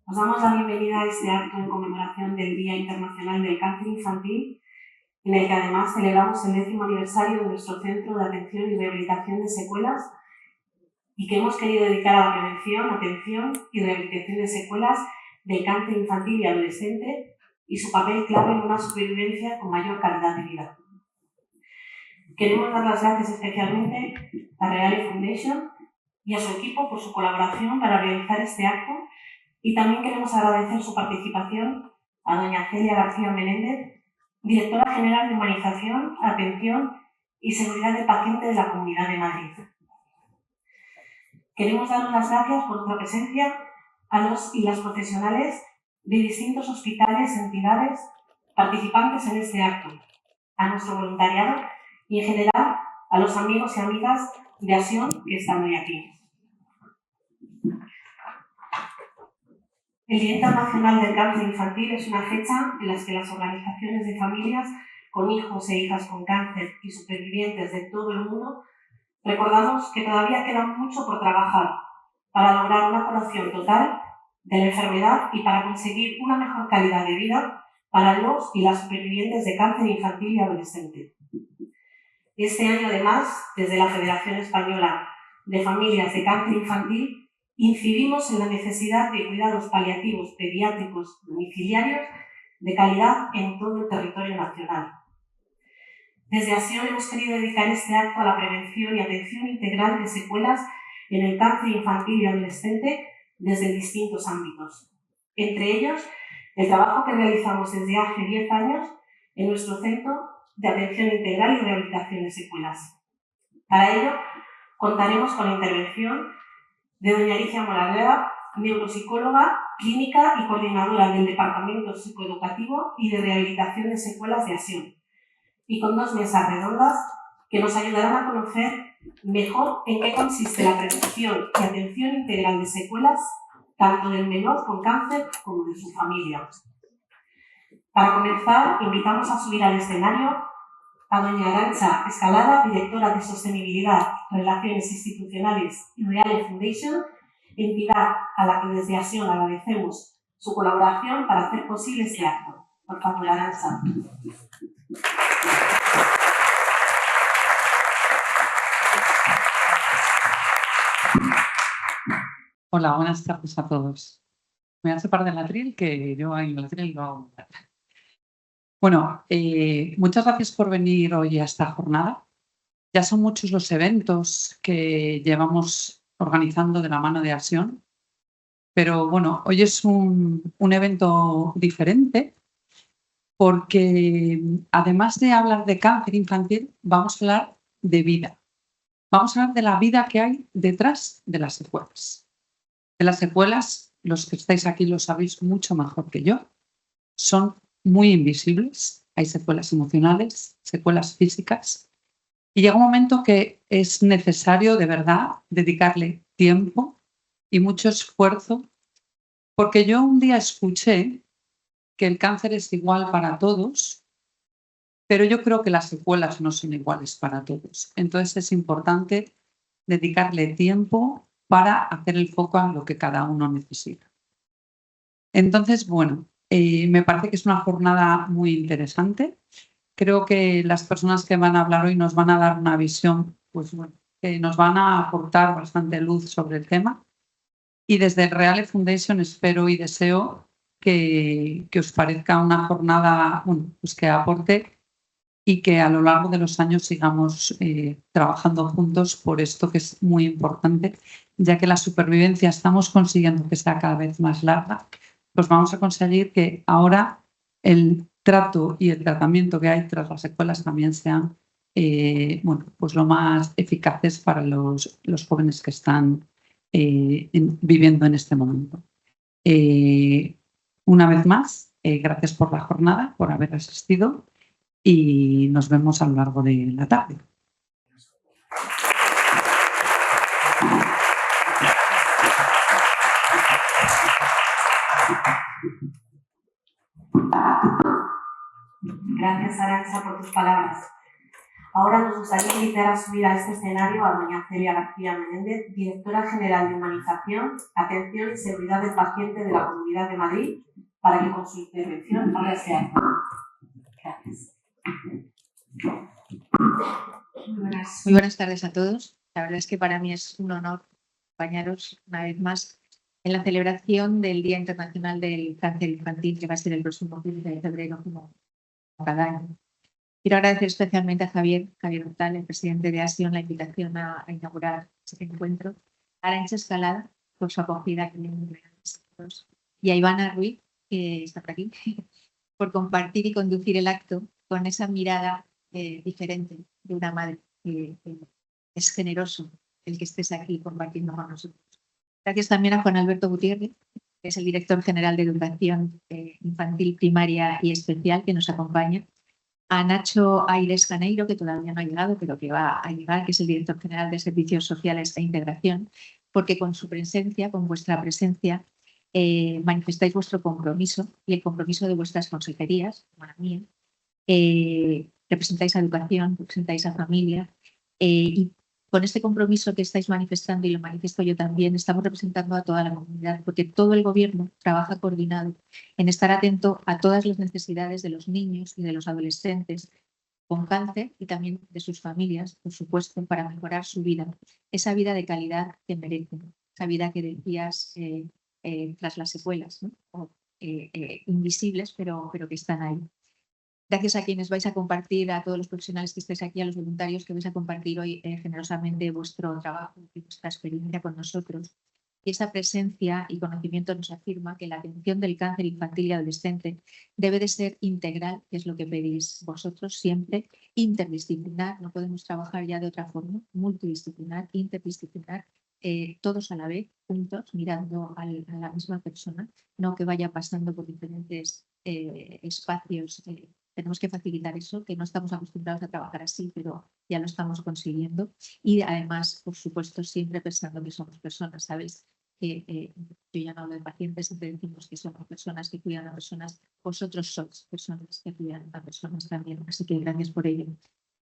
Os damos la bienvenida a este acto en conmemoración del Día Internacional del Cáncer Infantil, en el que además celebramos el 10º aniversario de nuestro Centro de Atención y Rehabilitación de Secuelas y que hemos querido dedicar a la prevención, atención y rehabilitación de secuelas del cáncer infantil y adolescente y su papel clave en una supervivencia con mayor calidad de vida. Queremos dar las gracias especialmente a Reale Foundation y a su equipo por su colaboración para realizar este acto, y también queremos agradecer su participación a doña Celia García Menéndez, directora general de Humanización, Atención y Seguridad del Paciente de la Comunidad de Madrid. Queremos dar las gracias por nuestra presencia a los y las profesionales de distintos hospitales, entidades, participantes en este acto, a nuestro voluntariado y en general a los amigos y amigas de Acción que están hoy aquí. El Día Internacional del Cáncer Infantil es una fecha en la que las organizaciones de familias con hijos e hijas con cáncer y supervivientes de todo el mundo recordamos que todavía queda mucho por trabajar para lograr una curación total de la enfermedad y para conseguir una mejor calidad de vida para los y las supervivientes de cáncer infantil y adolescente. Este año, además, desde la Federación Española de Familias de Cáncer Infantil, incidimos en la necesidad de cuidados paliativos pediátricos domiciliarios de calidad en todo el territorio nacional. Desde Acción hemos querido dedicar este acto a la prevención y atención integral de secuelas en el cáncer infantil y adolescente desde distintos ámbitos. Entre ellos, el trabajo que realizamos desde hace 10 años en nuestro Centro de Atención Integral y Rehabilitación de Secuelas. Para ello, contaremos con la intervención de doña Alicia Moraleda, neuropsicóloga, clínica y coordinadora del Departamento Psicoeducativo y de Rehabilitación de Secuelas de Acción, y con 2 mesas redondas que nos ayudarán a conocer mejor en qué consiste la prevención y atención integral de secuelas, tanto del menor con cáncer como de su familia. Para comenzar, invitamos a subir al escenario a doña Arantxa Escalada, directora de Sostenibilidad, Relaciones Institucionales y Reale Foundation, entidad a la que desde Acción agradecemos su colaboración para hacer posible este acto. Por favor, Arantxa. Hola, buenas tardes a todos. Me voy a separar del atril, que yo en el atril lo hago. Bueno, muchas gracias por venir hoy a esta jornada. Ya son muchos los eventos que llevamos organizando de la mano de Acción, pero bueno, hoy es un evento diferente porque además de hablar de cáncer infantil, vamos a hablar de vida. Vamos a hablar de la vida que hay detrás de las secuelas. De las secuelas, los que estáis aquí lo sabéis mucho mejor que yo, son muy invisibles. Hay secuelas emocionales, secuelas físicas, y llega un momento que es necesario de verdad dedicarle tiempo y mucho esfuerzo, porque yo un día escuché que el cáncer es igual para todos, pero yo creo que las secuelas no son iguales para todos. Entonces es importante dedicarle tiempo para hacer el foco a lo que cada uno necesita. Entonces, bueno, me parece que es una jornada muy interesante. Creo que las personas que van a hablar hoy nos van a dar una visión, pues bueno, que nos van a aportar bastante luz sobre el tema. Y desde el Reale Foundation espero y deseo que os parezca una jornada, bueno, pues que aporte y que a lo largo de los años sigamos trabajando juntos por esto que es muy importante, ya que la supervivencia estamos consiguiendo que sea cada vez más larga, pues vamos a conseguir que ahora el trato y el tratamiento que hay tras las secuelas también sean bueno, pues lo más eficaces para los jóvenes que están viviendo en este momento. Una vez más, gracias por la jornada, por haber asistido, y nos vemos a lo largo de la tarde. Gracias, Arantxa, por tus palabras. Ahora nos gustaría invitar a subir a este escenario a doña Celia García Menéndez, directora general de Humanización, Atención y Seguridad del Paciente de la Comunidad de Madrid, para que con su intervención haga este acto. Gracias. Muy buenas tardes a todos. La verdad es que para mí es un honor acompañaros una vez más en la celebración del Día Internacional del Cáncer Infantil, que va a ser el próximo 15 de febrero, como cada año. Quiero agradecer especialmente a Javier Hortal, el presidente de ASION, la invitación a inaugurar este encuentro, a Arantxa Escalada por su acogida y a Ivana Ruiz, que está por aquí, por compartir y conducir el acto con esa mirada diferente de una madre. Es generoso el que estés aquí compartiendo con nosotros. Gracias también a Juan Alberto Gutiérrez, que es el director general de Educación Infantil, Primaria y Especial, que nos acompaña. A Nacho Aires Janeiro, que todavía no ha llegado, pero que va a llegar, que es el director general de Servicios Sociales e Integración, porque con su presencia, con vuestra presencia, manifestáis vuestro compromiso y el compromiso de vuestras consejerías, como la mía. Representáis a educación, representáis a familia, y con este compromiso que estáis manifestando, y lo manifiesto yo también, estamos representando a toda la comunidad, porque todo el gobierno trabaja coordinado en estar atento a todas las necesidades de los niños y de los adolescentes con cáncer y también de sus familias, por supuesto, para mejorar su vida, esa vida de calidad que merecen, esa vida que decías tras las secuelas, ¿no? O, invisibles, pero que están ahí. Gracias a quienes vais a compartir, a todos los profesionales que estáis aquí, a los voluntarios que vais a compartir hoy generosamente vuestro trabajo y vuestra experiencia con nosotros. Y esa presencia y conocimiento nos afirma que la atención del cáncer infantil y adolescente debe de ser integral, que es lo que pedís vosotros siempre, interdisciplinar, no podemos trabajar ya de otra forma, multidisciplinar, interdisciplinar, todos a la vez, juntos, mirando a la misma persona, no que vaya pasando por diferentes espacios. Tenemos que facilitar eso, que no estamos acostumbrados a trabajar así, pero ya lo estamos consiguiendo. Y además, por supuesto, siempre pensando que somos personas, ¿sabéis? Que yo ya no hablo de pacientes, siempre decimos que somos personas que cuidan a personas. Vosotros sois personas que cuidan a personas también, así que gracias por ello.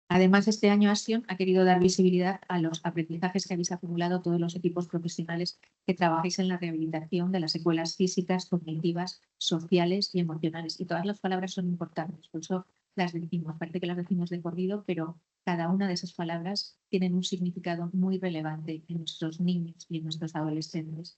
Además, este año ASION ha querido dar visibilidad a los aprendizajes que habéis acumulado todos los equipos profesionales que trabajáis en la rehabilitación de las secuelas físicas, cognitivas, sociales y emocionales. Y todas las palabras son importantes, por eso las decimos. Parece que las decimos de corrido, pero cada una de esas palabras tienen un significado muy relevante en nuestros niños y en nuestros adolescentes,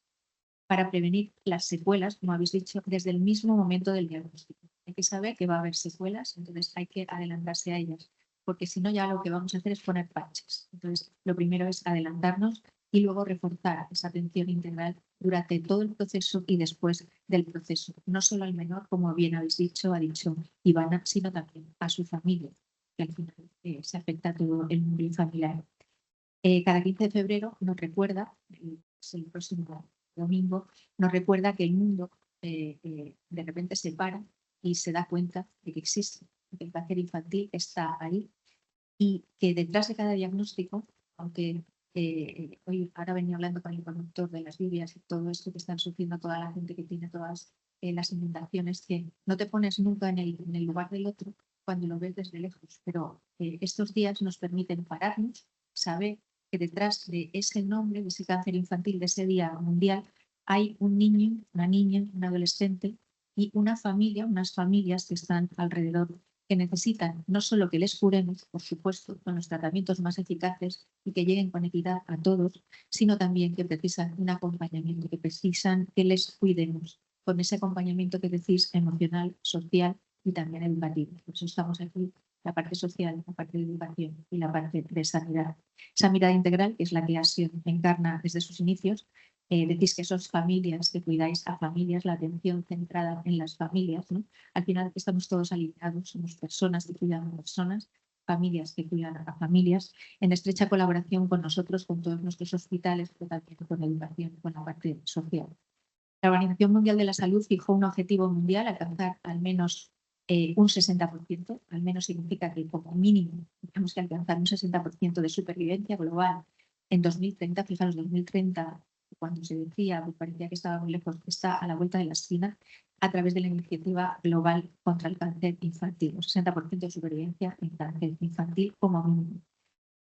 para prevenir las secuelas, como habéis dicho, desde el mismo momento del diagnóstico. Hay que saber que va a haber secuelas, entonces hay que adelantarse a ellas, porque si no ya lo que vamos a hacer es poner parches. Entonces, lo primero es adelantarnos y luego reforzar esa atención integral durante todo el proceso y después del proceso. No solo al menor, como bien habéis dicho, ha dicho Ivana, sino también a su familia, que al final se afecta a todo el mundo familiar. Cada 15 de febrero nos recuerda, es el próximo domingo, nos recuerda que el mundo de repente se para y se da cuenta de que existe, que el cáncer infantil está ahí y que detrás de cada diagnóstico, aunque hoy ahora venía hablando con el conductor de las lluvias y todo esto que están sufriendo toda la gente que tiene todas las inundaciones, que no te pones nunca en el lugar del otro cuando lo ves desde lejos, pero estos días nos permiten pararnos, saber que detrás de ese nombre, de ese cáncer infantil, de ese día mundial, hay un niño, una niña, un adolescente y una familia, unas familias que están alrededor, que necesitan no solo que les curemos, por supuesto, con los tratamientos más eficaces y que lleguen con equidad a todos, sino también que precisan un acompañamiento, que precisan que les cuidemos con ese acompañamiento que decís emocional, social y también educativo. Por eso estamos aquí, la parte social, la parte de educación y la parte de sanidad. Esa mirada integral, que es la que ASION encarna desde sus inicios. Decís que sois familias, que cuidáis a familias, la atención centrada en las familias, ¿no? Al final estamos todos alineados, somos personas que cuidan a personas, familias que cuidan a familias, en estrecha colaboración con nosotros, con todos nuestros hospitales, pero también con educación, con la parte social. La Organización Mundial de la Salud fijó un objetivo mundial, alcanzar al menos un 60%, al menos significa que como mínimo tenemos que alcanzar un 60% de supervivencia global en 2030, fijaros, 2030 cuando se decía, pues parecía que estaba muy lejos, está a la vuelta de la esquina a través de la iniciativa global contra el cáncer infantil, un 60% de supervivencia en cáncer infantil como mínimo.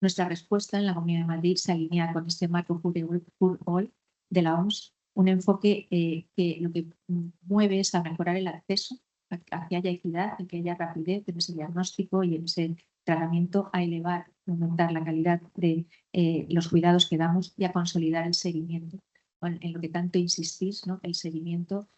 Nuestra respuesta en la Comunidad de Madrid se alinea con este marco For All de la OMS, un enfoque que lo que mueve es a mejorar el acceso, a que haya equidad, a que haya rapidez en ese diagnóstico y en ese tratamiento, a elevar, aumentar la calidad de los cuidados que damos y a consolidar el seguimiento. En lo que tanto insistís, ¿no? El seguimiento,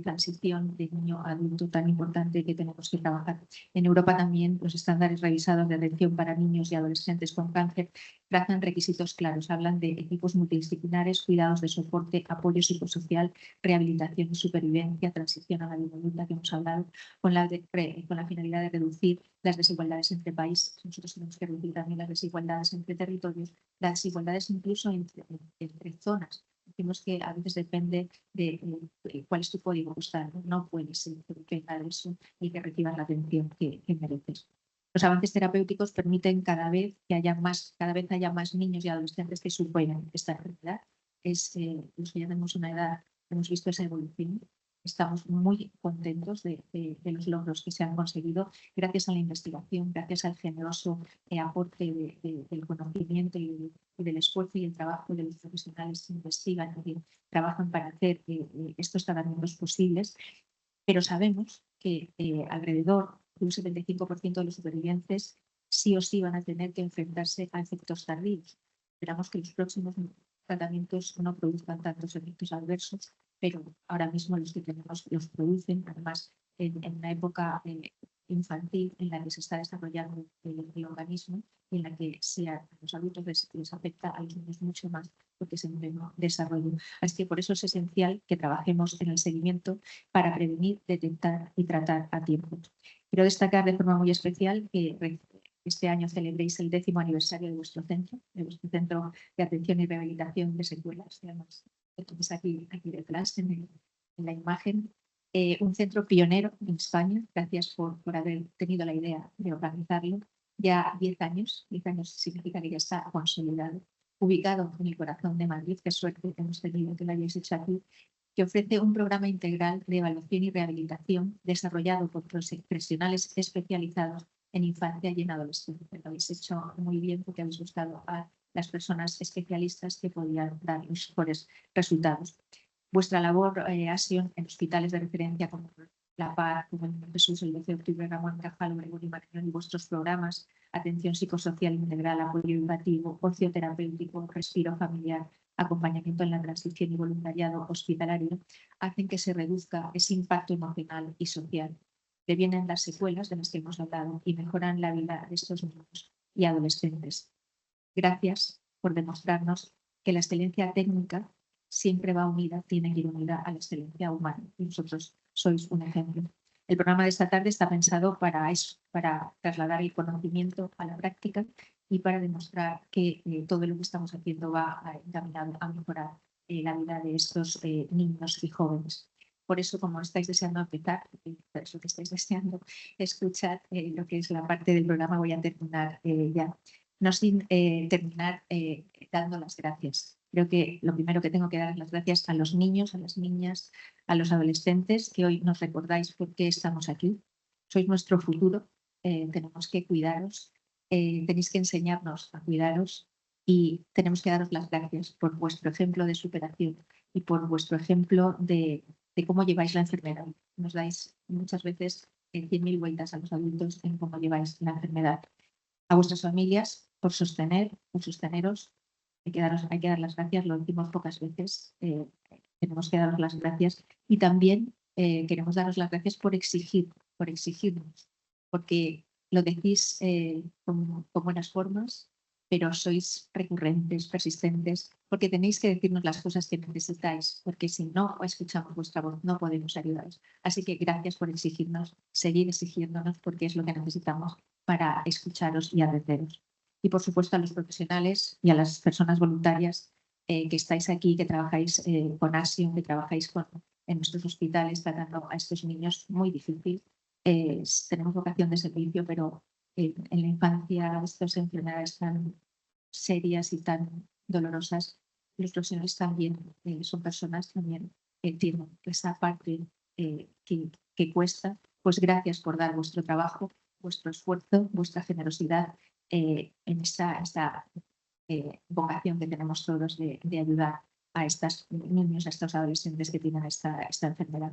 transición de niño a adulto tan importante que tenemos que trabajar. En Europa también los estándares revisados de atención para niños y adolescentes con cáncer trazan requisitos claros. Hablan de equipos multidisciplinares, cuidados de soporte, apoyo psicosocial, rehabilitación y supervivencia, transición a la vida adulta que hemos hablado, con la finalidad de reducir las desigualdades entre países. Nosotros tenemos que reducir también las desigualdades entre territorios, las desigualdades incluso entre zonas. Decimos que a veces depende de cuál es tu código postal. No puede ser que dependa de eso y que recibas la atención que mereces. Los avances terapéuticos permiten cada vez haya más niños y adolescentes que superan esta enfermedad. Los que ya tenemos una edad, hemos visto esa evolución. Estamos muy contentos de los logros que se han conseguido gracias a la investigación, gracias al generoso aporte del conocimiento y del esfuerzo y el trabajo de los profesionales que investigan y que trabajan para hacer estos tratamientos posibles. Pero sabemos que alrededor de un 75% de los supervivientes sí o sí van a tener que enfrentarse a efectos tardíos. Esperamos que los próximos tratamientos no produzcan tantos efectos adversos, pero ahora mismo los que tenemos los producen, además en una época infantil en la que se está desarrollando el organismo y en la que a los adultos les afecta, a los niños mucho más porque es en pleno desarrollo. Así que por eso es esencial que trabajemos en el seguimiento para prevenir, detectar y tratar a tiempo. Quiero destacar de forma muy especial que este año celebréis el 10º aniversario de vuestro centro de atención y rehabilitación de secuelas. Además, entonces aquí detrás en la imagen, un centro pionero en España. Gracias por haber tenido la idea de organizarlo. Ya 10 años significa que ya está consolidado, ubicado en el corazón de Madrid. Qué suerte hemos tenido que lo hayáis hecho aquí, que ofrece un programa integral de evaluación y rehabilitación desarrollado por profesionales especializados en infancia y en adolescencia. Lo habéis hecho muy bien porque habéis buscado a las personas especialistas que podían dar los mejores resultados. Vuestra labor ha sido en hospitales de referencia como La Paz, como el Jesús, el 12 de octubre, Ramón y Cajal, Obregón y Marañón, y vuestros programas, atención psicosocial integral, apoyo educativo, ocio terapéutico, respiro familiar, acompañamiento en la transición y voluntariado hospitalario, hacen que se reduzca ese impacto emocional y social. Previenen las secuelas de las que hemos hablado y mejoran la vida de estos niños y adolescentes. Gracias por demostrarnos que la excelencia técnica siempre va unida, tiene que ir unida a la excelencia humana. Y vosotros sois un ejemplo. El programa de esta tarde está pensado para eso, para trasladar el conocimiento a la práctica y para demostrar que todo lo que estamos haciendo va encaminado a mejorar la vida de estos niños y jóvenes. Por eso, como estáis deseando empezar, por eso que estáis deseando escuchar lo que es la parte del programa, voy a terminar ya. No sin terminar dando las gracias. Creo que lo primero que tengo que dar es las gracias a los niños, a las niñas, a los adolescentes que hoy nos recordáis por qué estamos aquí. Sois nuestro futuro, tenemos que cuidaros, tenéis que enseñarnos a cuidaros y tenemos que daros las gracias por vuestro ejemplo de superación y por vuestro ejemplo de cómo lleváis la enfermedad. Nos dais muchas veces 100.000 vueltas a los adultos en cómo lleváis la enfermedad. A vuestras familias por sosteneros. Hay que dar las gracias, lo decimos pocas veces, tenemos que daros las gracias y también queremos daros las gracias por exigirnos, porque lo decís con buenas formas, pero sois recurrentes, persistentes, porque tenéis que decirnos las cosas que necesitáis, porque si no escuchamos vuestra voz no podemos ayudaros. Así que gracias por exigirnos, seguir exigiéndonos, porque es lo que necesitamos para escucharos y atenderos. Y por supuesto a los profesionales y a las personas voluntarias que estáis aquí, que trabajáis con ASIOM, que trabajáis en nuestros hospitales tratando a estos niños muy difícil. Tenemos vocación de servicio, pero en la infancia estas enfermedades tan serias y tan dolorosas los profesionales también son personas, también tienen esa parte que cuesta. Pues gracias por dar vuestro trabajo, vuestro esfuerzo, vuestra generosidad en esta vocación que tenemos todos de ayudar a estos niños, a estos adolescentes que tienen esta enfermedad.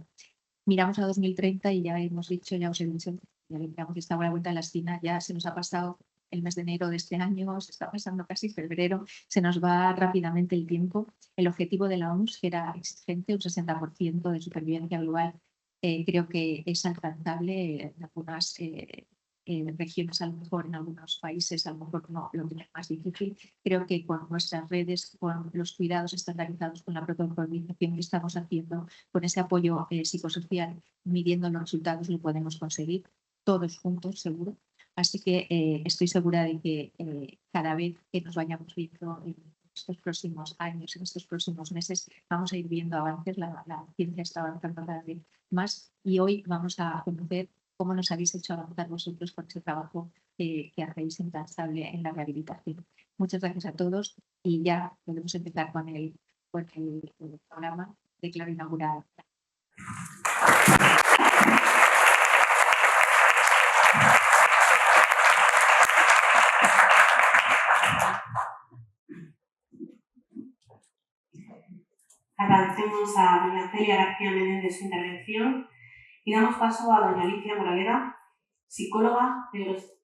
Miramos a 2030 y ya hemos dicho, ya os he dicho, ya le damos esta vuelta a la esquina, ya se nos ha pasado el mes de enero de este año, se está pasando casi febrero, se nos va rápidamente el tiempo. El objetivo de la OMS, que era exigente, un 60% de supervivencia global, creo que es alcanzable en algunas regiones, a lo mejor en algunos países, a lo mejor no lo tienen más difícil. Creo que con nuestras redes, con los cuidados estandarizados, con la protocolización que estamos haciendo, con ese apoyo psicosocial, midiendo los resultados, lo podemos conseguir todos juntos, seguro. Así que estoy segura de que cada vez que nos vayamos viendo en estos próximos años, en estos próximos meses, vamos a ir viendo avances. La ciencia está avanzando cada vez más y hoy vamos a conocer cómo nos habéis hecho avanzar vosotros con ese trabajo que hacéis incansable en la rehabilitación. Muchas gracias a todos y ya podemos empezar con el programa. Declaro inaugurado. Agradecemos a doña Celia García Menéndez su intervención y damos paso a doña Alicia Moraleda, psicóloga,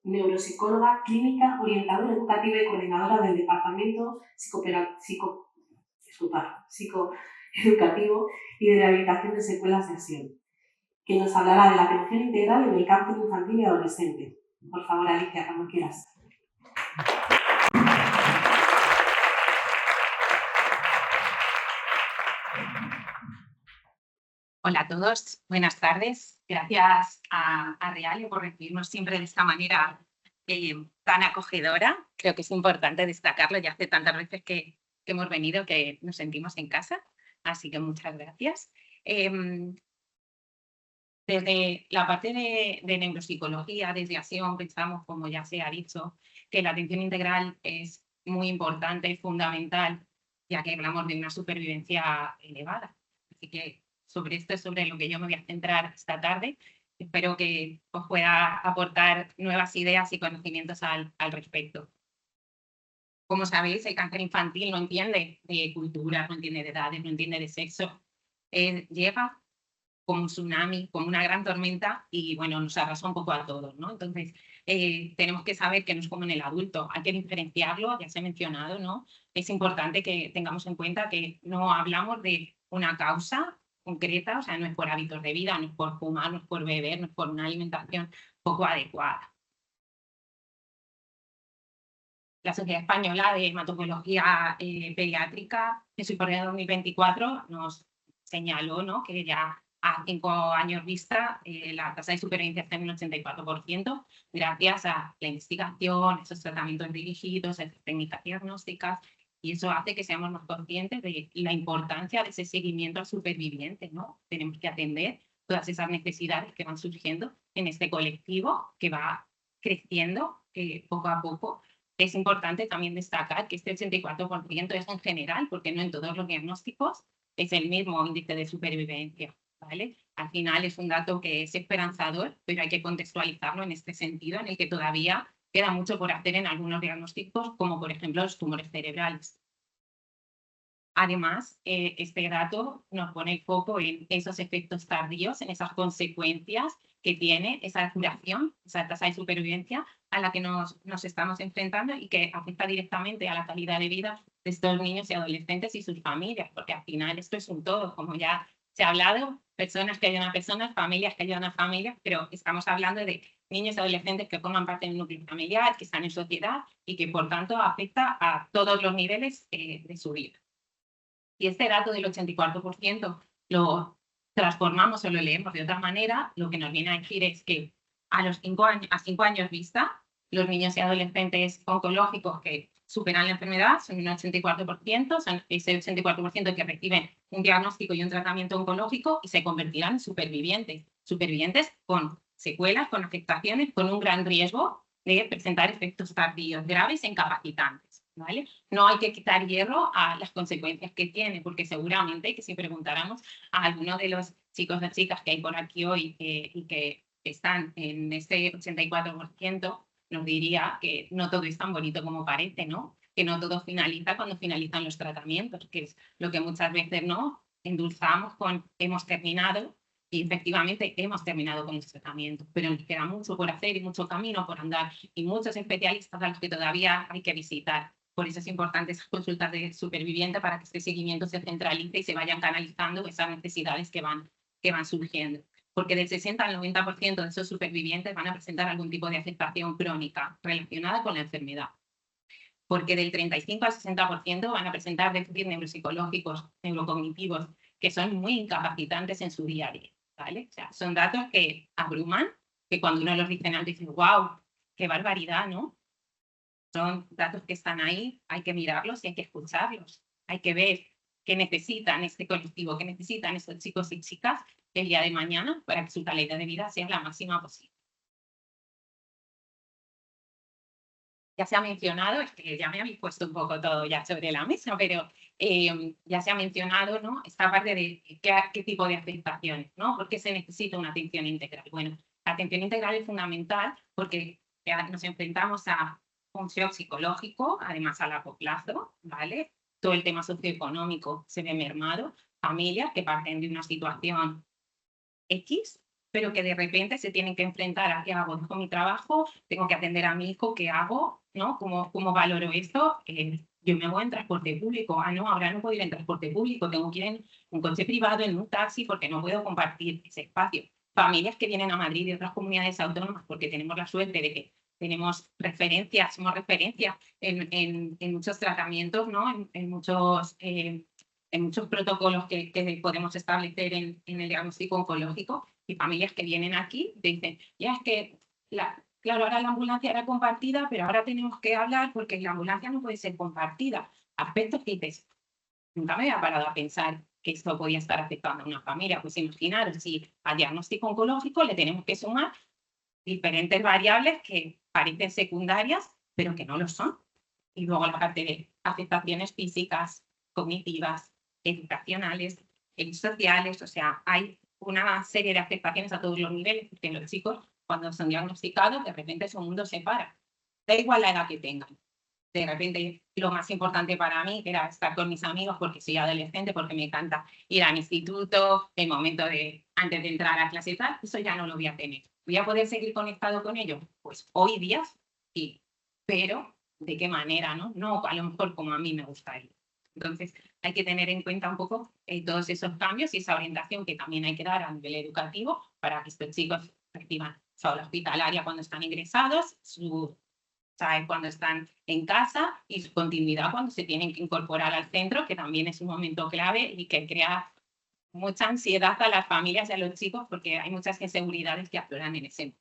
neuropsicóloga, clínica, orientadora educativa y coordinadora del Departamento Psicoeducativo y de Rehabilitación de Secuelas de Acción, que nos hablará de la atención integral en el cáncer infantil y adolescente. Por favor, Alicia, cuando quieras. Hola a todos, buenas tardes. Gracias a Reale por recibirnos siempre de esta manera tan acogedora. Creo que es importante destacarlo, ya hace tantas veces que hemos venido que nos sentimos en casa, así que muchas gracias. Desde la parte de neuropsicología, desde Acción, pensamos, como ya se ha dicho, que la atención integral es muy importante y fundamental, ya que hablamos de una supervivencia elevada. Así que sobre esto es sobre lo que yo me voy a centrar esta tarde. Espero que os pueda aportar nuevas ideas y conocimientos al respecto. Como sabéis, el cáncer infantil no entiende de cultura, no entiende de edades, no entiende de sexo. Llega como un tsunami, como una gran tormenta y bueno, nos arrasa un poco a todos, ¿no? Entonces, tenemos que saber que no es como en el adulto, hay que diferenciarlo, ya se ha mencionado, ¿no? Es importante que tengamos en cuenta que no hablamos de una causa concreta, o sea, no es por hábitos de vida, no es por fumar, no es por beber, no es por una alimentación poco adecuada. La Sociedad Española de Hematología Pediátrica, en su informe de 2024, nos señaló, ¿no?, que ya a 5 años vista la tasa de supervivencia está en un 84%, gracias a la investigación, esos tratamientos dirigidos, esas técnicas diagnósticas, y eso hace que seamos más conscientes de la importancia de ese seguimiento al superviviente, ¿no? Tenemos que atender todas esas necesidades que van surgiendo en este colectivo que va creciendo poco a poco. Es importante también destacar que este 84% es en general, porque no en todos los diagnósticos es el mismo índice de supervivencia, ¿vale? Al final es un dato que es esperanzador, pero hay que contextualizarlo en este sentido, en el que todavía queda mucho por hacer en algunos diagnósticos, como por ejemplo los tumores cerebrales. Además, este dato nos pone el foco en esos efectos tardíos, en esas consecuencias que tiene esa duración, esa tasa de supervivencia a la que nos estamos enfrentando y que afecta directamente a la calidad de vida de estos niños y adolescentes y sus familias, porque al final esto es un todo, como ya se ha hablado, personas que ayudan a personas, familias que ayudan a familias, pero estamos hablando de niños y adolescentes que forman parte del núcleo familiar, que están en sociedad y que por tanto afecta a todos los niveles de su vida. Y este dato del 84% lo transformamos o lo leemos de otra manera, lo que nos viene a decir es que a 5 años vista, los niños y adolescentes oncológicos que superan la enfermedad son un 84%, son ese 84% que reciben un diagnóstico y un tratamiento oncológico y se convertirán en supervivientes. Supervivientes con secuelas, con afectaciones, con un gran riesgo de presentar efectos tardíos graves e incapacitantes. ¿vale? No hay que quitar hierro a las consecuencias que tiene, porque seguramente que si preguntáramos a algunos de los chicos o chicas que hay por aquí hoy y que están en ese 84%, nos diría que no todo es tan bonito como parece, ¿no? Que no todo finaliza cuando finalizan los tratamientos, que es lo que muchas veces no endulzamos con hemos terminado, y efectivamente hemos terminado con los tratamientos, pero nos queda mucho por hacer y mucho camino por andar y muchos especialistas a los que todavía hay que visitar. Por eso es importante esas consultas de superviviente para que este seguimiento se centralice y se vayan canalizando esas necesidades que van surgiendo. Porque del 60 al 90% de esos supervivientes van a presentar algún tipo de afectación crónica relacionada con la enfermedad. Porque del 35 al 60% van a presentar déficits neuropsicológicos, neurocognitivos, que son muy incapacitantes en su día a día, ¿vale? O sea, son datos que abruman, que cuando uno los dice en alto dice, wow, qué barbaridad, ¿no? Son datos que están ahí, hay que mirarlos y hay que escucharlos. Hay que ver qué necesitan este colectivo, qué necesitan estos chicos y chicas el día de mañana para que su calidad de vida sea la máxima posible. Ya se ha mencionado, es que ya me habéis puesto un poco todo ya sobre la mesa, pero ya se ha mencionado, ¿no? Esta parte de qué tipo de afectaciones, ¿no? ¿Por qué se necesita una atención integral? Bueno, la atención integral es fundamental porque nos enfrentamos a un shock psicológico, además a largo plazo, ¿vale? Todo el tema socioeconómico se ve mermado, familias que parten de una situación X, pero que de repente se tienen que enfrentar a qué hago, dejo mi trabajo, tengo que atender a mi hijo, ¿qué hago? ¿No? ¿Cómo valoro esto? Yo me voy en transporte público, no, ahora no puedo ir en transporte público, tengo que ir en un coche privado, en un taxi, porque no puedo compartir ese espacio. Familias que vienen a Madrid de otras comunidades autónomas porque tenemos la suerte de que tenemos referencias, somos referencias en muchos tratamientos, ¿no? En muchos protocolos que podemos establecer en el diagnóstico oncológico, y familias que vienen aquí dicen, ya es que, claro, ahora la ambulancia era compartida, pero ahora tenemos que hablar porque la ambulancia no puede ser compartida. Aspectos que dices, nunca me había parado a pensar que esto podía estar afectando a una familia. Pues imaginaros, si al diagnóstico oncológico le tenemos que sumar diferentes variables que parecen secundarias, pero que no lo son. Y luego la parte de afectaciones físicas, cognitivas, educacionales, sociales, o sea, hay una serie de afectaciones a todos los niveles, porque los chicos, cuando son diagnosticados, de repente su mundo se para. Da igual la edad que tengan. De repente, lo más importante para mí era estar con mis amigos porque soy adolescente, porque me encanta ir al instituto, el momento de, antes de entrar a clase y tal, eso ya no lo voy a tener. ¿Voy a poder seguir conectado con ellos? Pues hoy día sí, pero ¿de qué manera? No a lo mejor como a mí me gustaría. Entonces, hay que tener en cuenta un poco todos esos cambios y esa orientación que también hay que dar a nivel educativo para que estos chicos reciban su aula hospitalaria cuando están ingresados, su cuando están en casa y su continuidad cuando se tienen que incorporar al centro, que también es un momento clave y que crea mucha ansiedad a las familias y a los chicos porque hay muchas inseguridades que afloran en ese momento.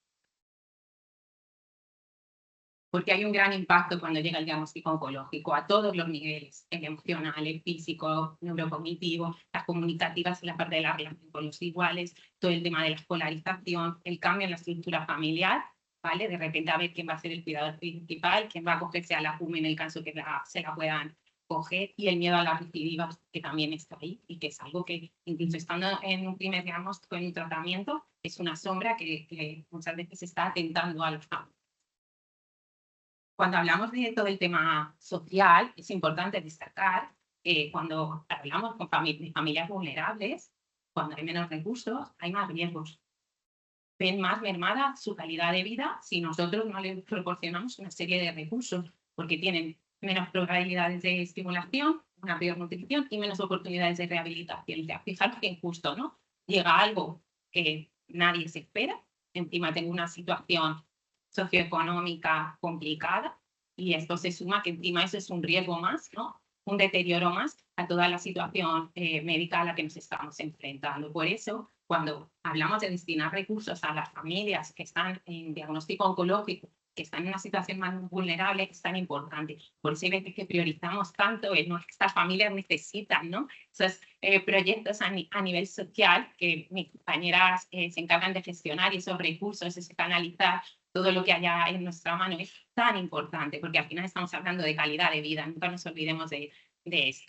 Porque hay un gran impacto cuando llega el diagnóstico oncológico a todos los niveles, el emocional, el físico, neurocognitivo, las comunicativas, la parte de la relación con los iguales, todo el tema de la escolarización, el cambio en la estructura familiar, ¿vale? De repente a ver quién va a ser el cuidador principal, quién va a cogerse a la PUME en el caso que se la puedan coger, y el miedo a las recidivas, que también está ahí y que es algo que, incluso estando en un primer diagnóstico, en un tratamiento, es una sombra que muchas veces está atentando a los familias. Cuando hablamos de todo el tema social, es importante destacar que cuando hablamos con familias vulnerables, cuando hay menos recursos, hay más riesgos. Ven más mermada su calidad de vida si nosotros no les proporcionamos una serie de recursos, porque tienen menos probabilidades de estimulación, una peor nutrición y menos oportunidades de rehabilitación. O sea, fijaros que injusto, ¿no? Llega algo que nadie se espera, encima tengo una situación socioeconómica complicada, y esto se suma que encima eso es un riesgo más, ¿no? Un deterioro más a toda la situación médica a la que nos estamos enfrentando. Por eso, cuando hablamos de destinar recursos a las familias que están en diagnóstico oncológico, que están en una situación más vulnerable, es tan importante. Por eso hay veces que priorizamos tanto en estas familias necesitan, ¿no? Esos proyectos a nivel social que mis compañeras se encargan de gestionar, y esos recursos, ese canalizar todo lo que haya en nuestra mano es tan importante, porque al final estamos hablando de calidad de vida, nunca nos olvidemos de eso.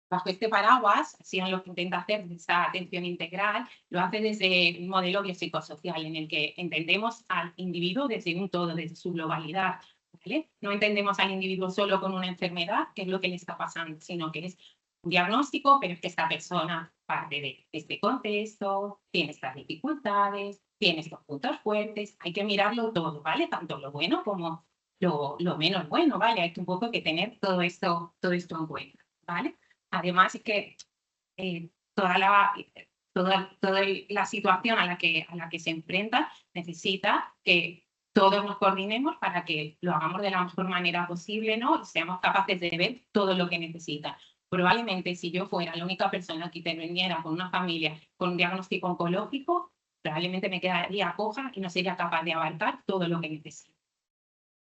Bajo este paraguas, Sion lo que intenta hacer de esta atención integral, lo hace desde un modelo biopsicosocial en el que entendemos al individuo desde un todo, desde su globalidad. ¿Vale? No entendemos al individuo solo con una enfermedad, que es lo que le está pasando, sino que es un diagnóstico, pero es que esta persona parte de este contexto, tiene estas dificultades, tiene estos puntos fuertes, hay que mirarlo todo, ¿vale? Tanto lo bueno como lo menos bueno, ¿vale? Hay que un poco que tener todo esto en cuenta, ¿vale? Además es que toda la situación a la que se enfrenta necesita que todos nos coordinemos para que lo hagamos de la mejor manera posible, ¿no? Y seamos capaces de ver todo lo que necesita. Probablemente si yo fuera la única persona que interviniera con una familia con un diagnóstico oncológico, probablemente me quedaría coja y no sería capaz de abarcar todo lo que necesita.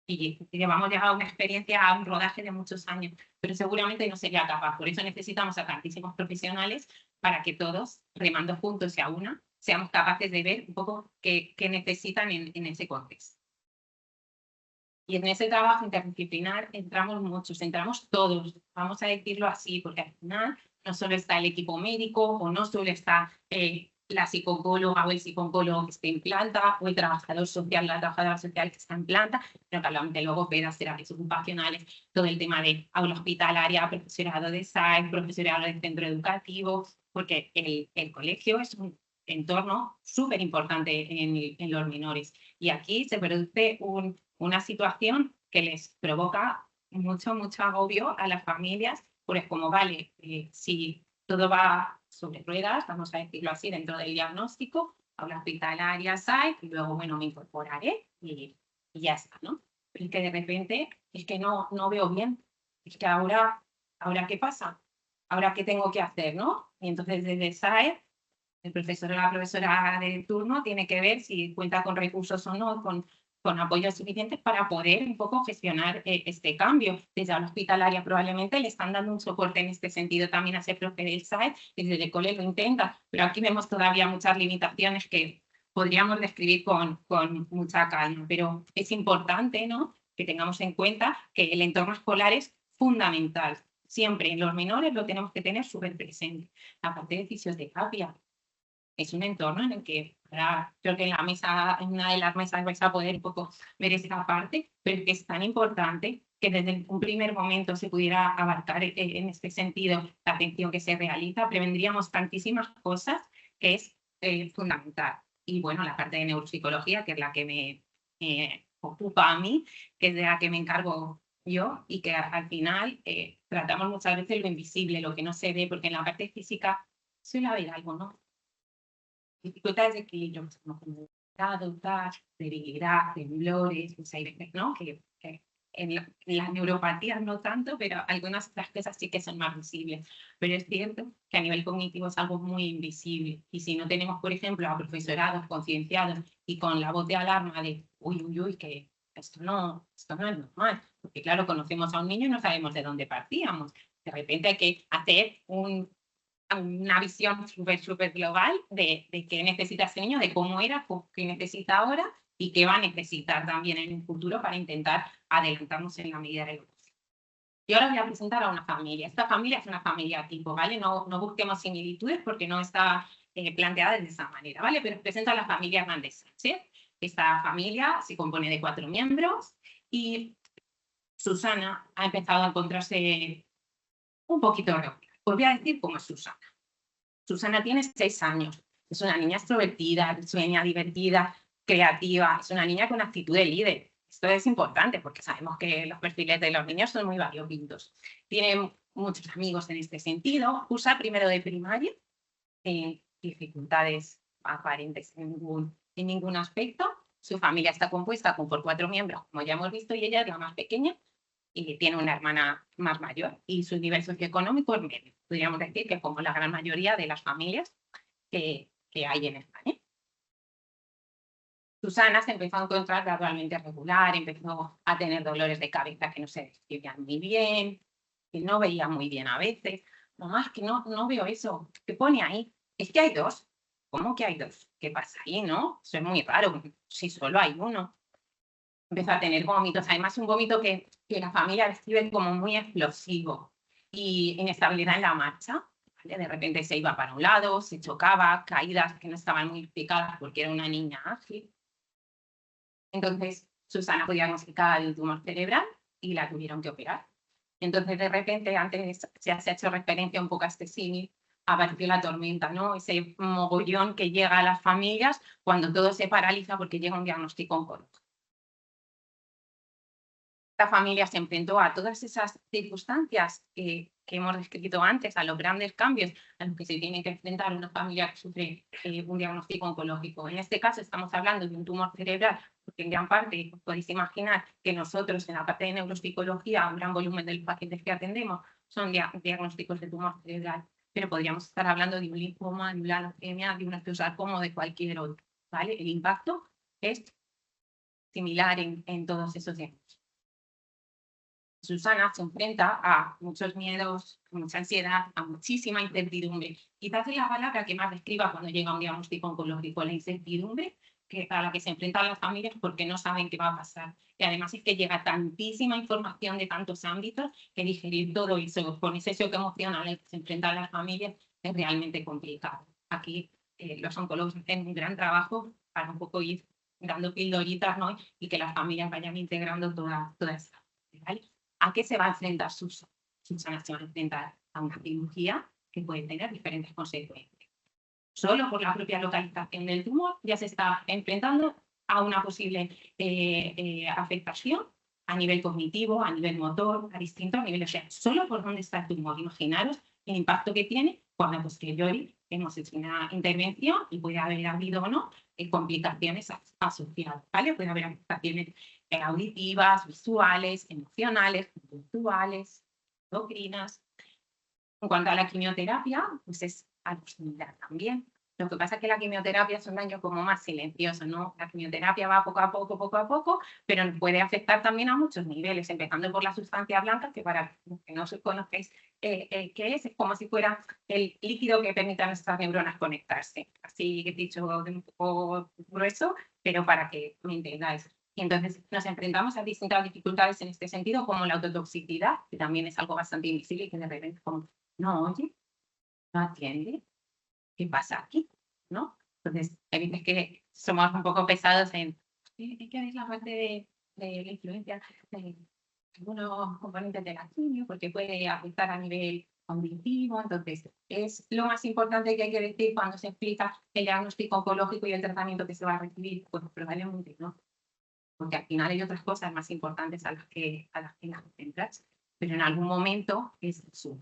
Y llevamos ya una experiencia, a un rodaje de muchos años, pero seguramente no sería capaz. Por eso necesitamos a tantísimos profesionales para que todos, remando juntos y a una, seamos capaces de ver un poco qué necesitan en ese contexto. Y en ese trabajo interdisciplinar entramos muchos, entramos todos, vamos a decirlo así, porque al final no solo está el equipo médico o no solo está la psicóloga o el psicólogo que esté en planta o el trabajador social, la trabajadora social que está en planta, pero claramente de logopedas, terapias ocupacionales, todo el tema de aula hospitalaria, profesorado de SAE, profesorado de centro educativo, porque el colegio es un entorno súper importante en los menores. Y aquí se produce una situación que les provoca mucho agobio a las familias, pues como vale, si todo va sobre ruedas, vamos a decirlo así, dentro del diagnóstico, aula hospitalaria, SAE, y luego, bueno, me incorporaré y ya está, ¿no? Pero es que de repente es que no veo bien, es que ahora ¿qué pasa? ¿Ahora qué tengo que hacer, no? Y entonces desde SAE, el profesor o la profesora de turno tiene que ver si cuenta con recursos o no, con apoyos suficientes para poder un poco gestionar este cambio. Desde la hospitalaria probablemente le están dando un soporte en este sentido también a ese profe del SAE, desde el cole lo intenta, pero aquí vemos todavía muchas limitaciones que podríamos describir con mucha calma, pero es importante, ¿no?, que tengamos en cuenta que el entorno escolar es fundamental. Siempre en los menores lo tenemos que tener súper presente. La parte de fisioterapia es un entorno en el que ahora creo que en una de las mesas vais a poder un poco ver esta parte, pero que es tan importante que desde un primer momento se pudiera abarcar en este sentido la atención que se realiza, prevendríamos tantísimas cosas que es fundamental. Y bueno, la parte de neuropsicología, que es la que me ocupa a mí, que es de la que me encargo yo, y que al final tratamos muchas veces lo invisible, lo que no se ve, porque en la parte física suele haber algo, ¿no? Dificultades de equilibrio, como debilidad, temblores, pues hay veces, ¿no?, que en las neuropatías no tanto, pero algunas otras cosas sí que son más visibles. Pero es cierto que a nivel cognitivo es algo muy invisible. Y si no tenemos, por ejemplo, a profesorados concienciados y con la voz de alarma de uy, que esto no es normal. Porque claro, conocemos a un niño y no sabemos de dónde partíamos. De repente hay que hacer una visión súper global de qué necesita ese niño, de cómo era, qué necesita ahora y qué va a necesitar también en un futuro para intentar adelantarnos en la medida de lo posible. Y ahora voy a presentar a una familia. Esta familia es una familia tipo, ¿vale? No busquemos similitudes porque no está planteada de esa manera, ¿vale? Pero presenta a la familia Hernández Sánchez. Esta familia se compone de 4 miembros y Susana ha empezado a encontrarse un poquito regular. Os voy a decir cómo es Susana. Susana tiene 6 años. Es una niña extrovertida, risueña, divertida, creativa. Es una niña con actitud de líder. Esto es importante porque sabemos que los perfiles de los niños son muy variopintos. Tiene muchos amigos en este sentido. Cursa primero de primaria. Dificultades aparentes en ningún aspecto. Su familia está compuesta por 4 miembros, como ya hemos visto, y ella es la más pequeña. Y tiene una hermana más mayor y su nivel socioeconómico es medio. Podríamos decir que como la gran mayoría de las familias que hay en España. Susana se empezó a encontrar gradualmente regular, empezó a tener dolores de cabeza que no se describían muy bien, que no veía muy bien a veces. Mamá, es que no veo eso. ¿Qué pone ahí? Es que hay 2. ¿cómo que hay dos? ¿Qué pasa ahí, no? Eso es muy raro, si solo hay uno. Empezó a tener vómitos, además un vómito que la familia describe como muy explosivo y inestabilidad en la marcha. ¿Vale? De repente se iba para un lado, se chocaba, caídas que no estaban muy explicadas porque era una niña ágil. Entonces, Susana fue diagnosticada de un tumor cerebral y la tuvieron que operar. Entonces, de repente, antes se ha hecho referencia un poco a este símil, apareció la tormenta, ¿no? Ese mogollón que llega a las familias cuando todo se paraliza porque llega un diagnóstico oncológico. La familia se enfrentó a todas esas circunstancias que hemos descrito antes, a los grandes cambios a los que se tiene que enfrentar una familia que sufre un diagnóstico oncológico. En este caso estamos hablando de un tumor cerebral, porque en gran parte os podéis imaginar que nosotros en la parte de neuropsicología, un gran volumen de los pacientes que atendemos son diagnósticos de tumor cerebral, pero podríamos estar hablando de un linfoma, de una leucemia, de un osteosarcoma o de cualquier otro. ¿Vale? El impacto es similar en todos esos diagnósticos. Susana se enfrenta a muchos miedos, a mucha ansiedad, a muchísima incertidumbre. Quizás es la palabra que más describa cuando llega un diagnóstico oncológico, la incertidumbre a la que se enfrentan las familias porque no saben qué va a pasar. Y además es que llega tantísima información de tantos ámbitos que digerir todo eso con ese shock emocional al que se enfrentan las familias es realmente complicado. Aquí los oncólogos hacen un gran trabajo para un poco ir dando pildoritas, ¿no? Y que las familias vayan integrando toda esa. ¿Vale? ¿A qué se va a enfrentar Susana? Susana se va a enfrentar a una cirugía que puede tener diferentes consecuencias. Solo por la propia localización del tumor ya se está enfrentando a una posible afectación a nivel cognitivo, a nivel motor, a distintos niveles. O sea, solo por dónde está el tumor. Imaginaros el impacto que tiene cuando a posteriori hemos hecho una intervención y puede haber habido o no complicaciones asociadas. ¿Vale? Puede haber afectaciones auditivas, visuales, emocionales, conductuales, endocrinas. En cuanto a la quimioterapia, pues es algo similar también. Lo que pasa es que la quimioterapia es un daño como más silencioso, ¿no? La quimioterapia va poco a poco, pero puede afectar también a muchos niveles, empezando por la sustancia blanca, que para los que no conozcáis qué es como si fuera el líquido que permite a nuestras neuronas conectarse. Así que he dicho de un poco grueso, pero para que me entendáis. Y entonces nos enfrentamos a distintas dificultades en este sentido, como la autotoxicidad, que también es algo bastante invisible y que de repente como, no oye, no atiende, ¿qué pasa aquí? ¿No? Entonces, hay veces que somos un poco pesados en, hay que ver la parte de la influencia de algunos componentes de la quimio, porque puede afectar a nivel auditivo. Entonces, es lo más importante que hay que decir cuando se explica el diagnóstico oncológico y el tratamiento que se va a recibir, pues probablemente no. Porque al final hay otras cosas más importantes a las que las centras, pero en algún momento es su.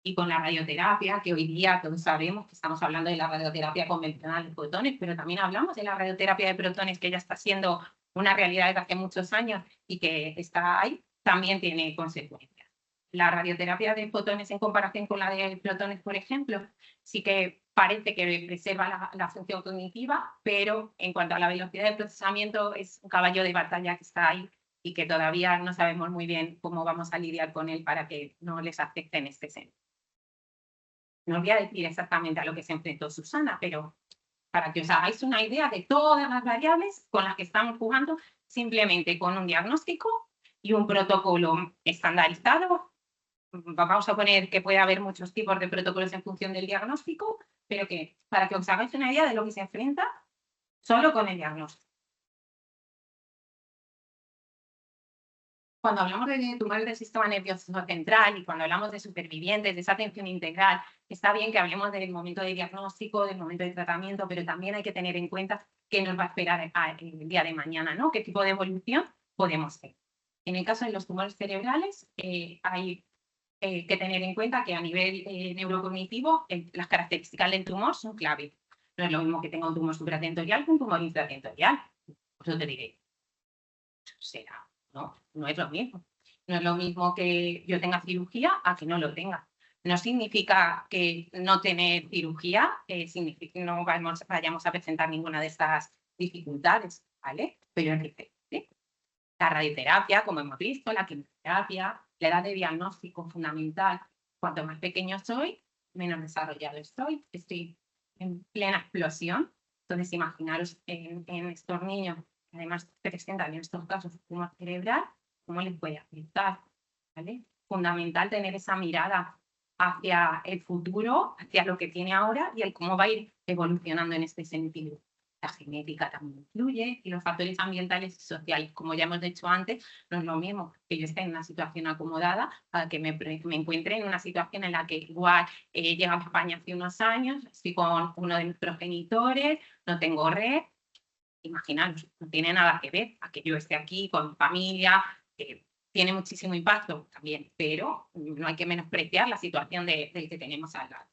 Y con la radioterapia, que hoy día todos sabemos que estamos hablando de la radioterapia convencional de fotones, pero también hablamos de la radioterapia de protones, que ya está siendo una realidad desde hace muchos años y que está ahí, también tiene consecuencias. La radioterapia de fotones en comparación con la de protones, por ejemplo, sí que parece que preserva la función cognitiva, pero en cuanto a la velocidad de procesamiento es un caballo de batalla que está ahí y que todavía no sabemos muy bien cómo vamos a lidiar con él para que no les afecte en este sentido. No os voy a decir exactamente a lo que se enfrentó Susana, pero para que os hagáis una idea de todas las variables con las que estamos jugando, simplemente con un diagnóstico y un protocolo estandarizado. Vamos a poner que puede haber muchos tipos de protocolos en función del diagnóstico, pero que para que os hagáis una idea de lo que se enfrenta solo con el diagnóstico. Cuando hablamos de tumores del sistema nervioso central y cuando hablamos de supervivientes, de esa atención integral, está bien que hablemos del momento de diagnóstico, del momento de tratamiento, pero también hay que tener en cuenta qué nos va a esperar el día de mañana, ¿no? ¿Qué tipo de evolución podemos tener? En el caso de los tumores cerebrales, hay que tener en cuenta que a nivel neurocognitivo, las características del tumor son clave. No es lo mismo que tenga un tumor supratentorial que un tumor infratentorial. Por eso te diré, será. No, no es lo mismo. No es lo mismo que yo tenga cirugía a que no lo tenga. No significa que no tener cirugía significa que no vayamos a presentar ninguna de estas dificultades, ¿vale? Pero es diferente. La radioterapia, como hemos visto, la quimioterapia, la edad de diagnóstico fundamental. Cuanto más pequeño soy, menos desarrollado estoy en plena explosión. Entonces, imaginaros en estos niños, que además presentan en estos casos tumor cerebral, cómo les puede afectar, ¿vale? Fundamental tener esa mirada hacia el futuro, hacia lo que tiene ahora y el cómo va a ir evolucionando en este sentido. La genética también influye y los factores ambientales y sociales, como ya hemos dicho antes, no es lo mismo que yo esté en una situación acomodada a que me encuentre en una situación en la que igual llegué a España hace unos años, estoy con uno de mis progenitores, no tengo red. Imaginaros, no tiene nada que ver a que yo esté aquí con mi familia, que tiene muchísimo impacto también, pero no hay que menospreciar la situación del que tenemos al lado.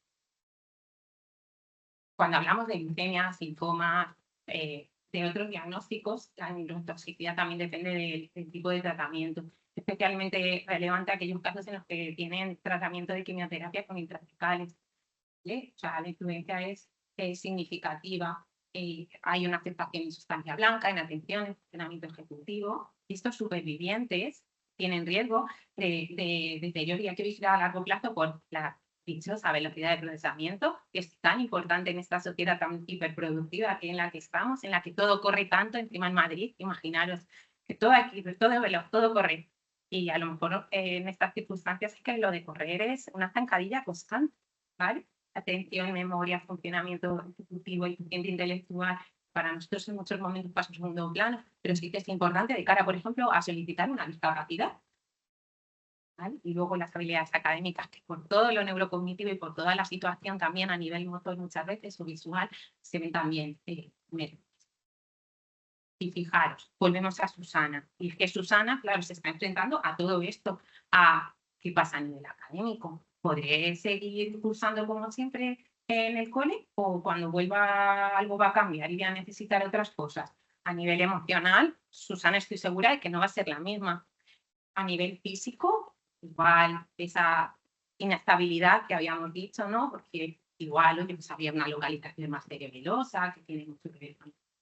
Cuando hablamos de leucemias, linfomas, de otros diagnósticos, la neurotoxicidad también depende del tipo de tratamiento. Especialmente relevante aquellos casos en los que tienen tratamiento de quimioterapia con intrathecales, ¿vale? O sea, la influencia es significativa. Hay una aceptación en sustancia blanca, en atención, en funcionamiento ejecutivo. Y estos supervivientes tienen riesgo de deterioro y hay que vigilar a largo plazo por la dichosa velocidad de procesamiento, que es tan importante en esta sociedad tan hiperproductiva que en la que estamos, en la que todo corre tanto, encima en Madrid, imaginaros que todo aquí, todo veloz, todo corre. Y a lo mejor en estas circunstancias es que lo de correr es una zancadilla constante, ¿vale? Atención, memoria, funcionamiento ejecutivo y coeficiente intelectual, para nosotros en muchos momentos pasa a segundo plano, pero sí que es importante de cara, por ejemplo, a solicitar una discapacidad. ¿Vale? Y luego las habilidades académicas, que por todo lo neurocognitivo y por toda la situación también a nivel motor muchas veces o visual, se ven también menos. Y fijaros, volvemos a Susana. Y es que Susana, claro, se está enfrentando a todo esto, a qué pasa a nivel académico. ¿Podré seguir cursando como siempre en el cole? ¿O cuando vuelva algo va a cambiar y voy a necesitar otras cosas? A nivel emocional, Susana estoy segura de que no va a ser la misma. A nivel físico, igual esa inestabilidad que habíamos dicho, ¿no? Porque igual, oye, pues había una localización más cerebelosa que tiene mucho que ver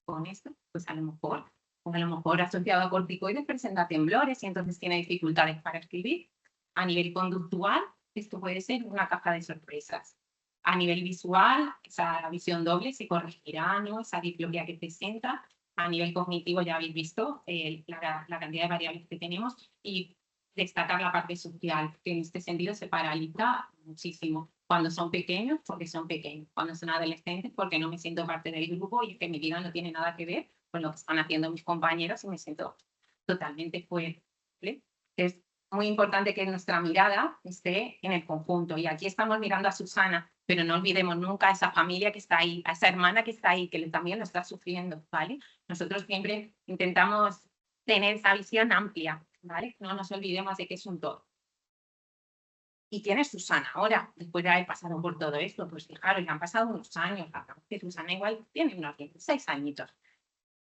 con esto, pues a lo mejor asociado a corticoides presenta temblores y entonces tiene dificultades para escribir. A nivel conductual, esto puede ser una caja de sorpresas. A nivel visual, esa visión doble se corregirá, ¿no? Esa diplopia que presenta. A nivel cognitivo ya habéis visto la cantidad de variables que tenemos y destacar la parte social, que en este sentido se paraliza muchísimo. Cuando son pequeños, porque son pequeños. Cuando son adolescentes, porque no me siento parte del grupo y es que mi vida no tiene nada que ver con lo que están haciendo mis compañeros y me siento totalmente fuera. ¿Vale? Es muy importante que nuestra mirada esté en el conjunto. Y aquí estamos mirando a Susana, pero no olvidemos nunca a esa familia que está ahí, a esa hermana que está ahí, que también lo está sufriendo, ¿vale? Nosotros siempre intentamos tener esa visión amplia, ¿vale? No nos olvidemos de que es un todo. ¿Y quién es Susana ahora, después de haber pasado por todo esto? Pues fijaros, ya han pasado unos años, que Susana igual tiene unos 16 añitos,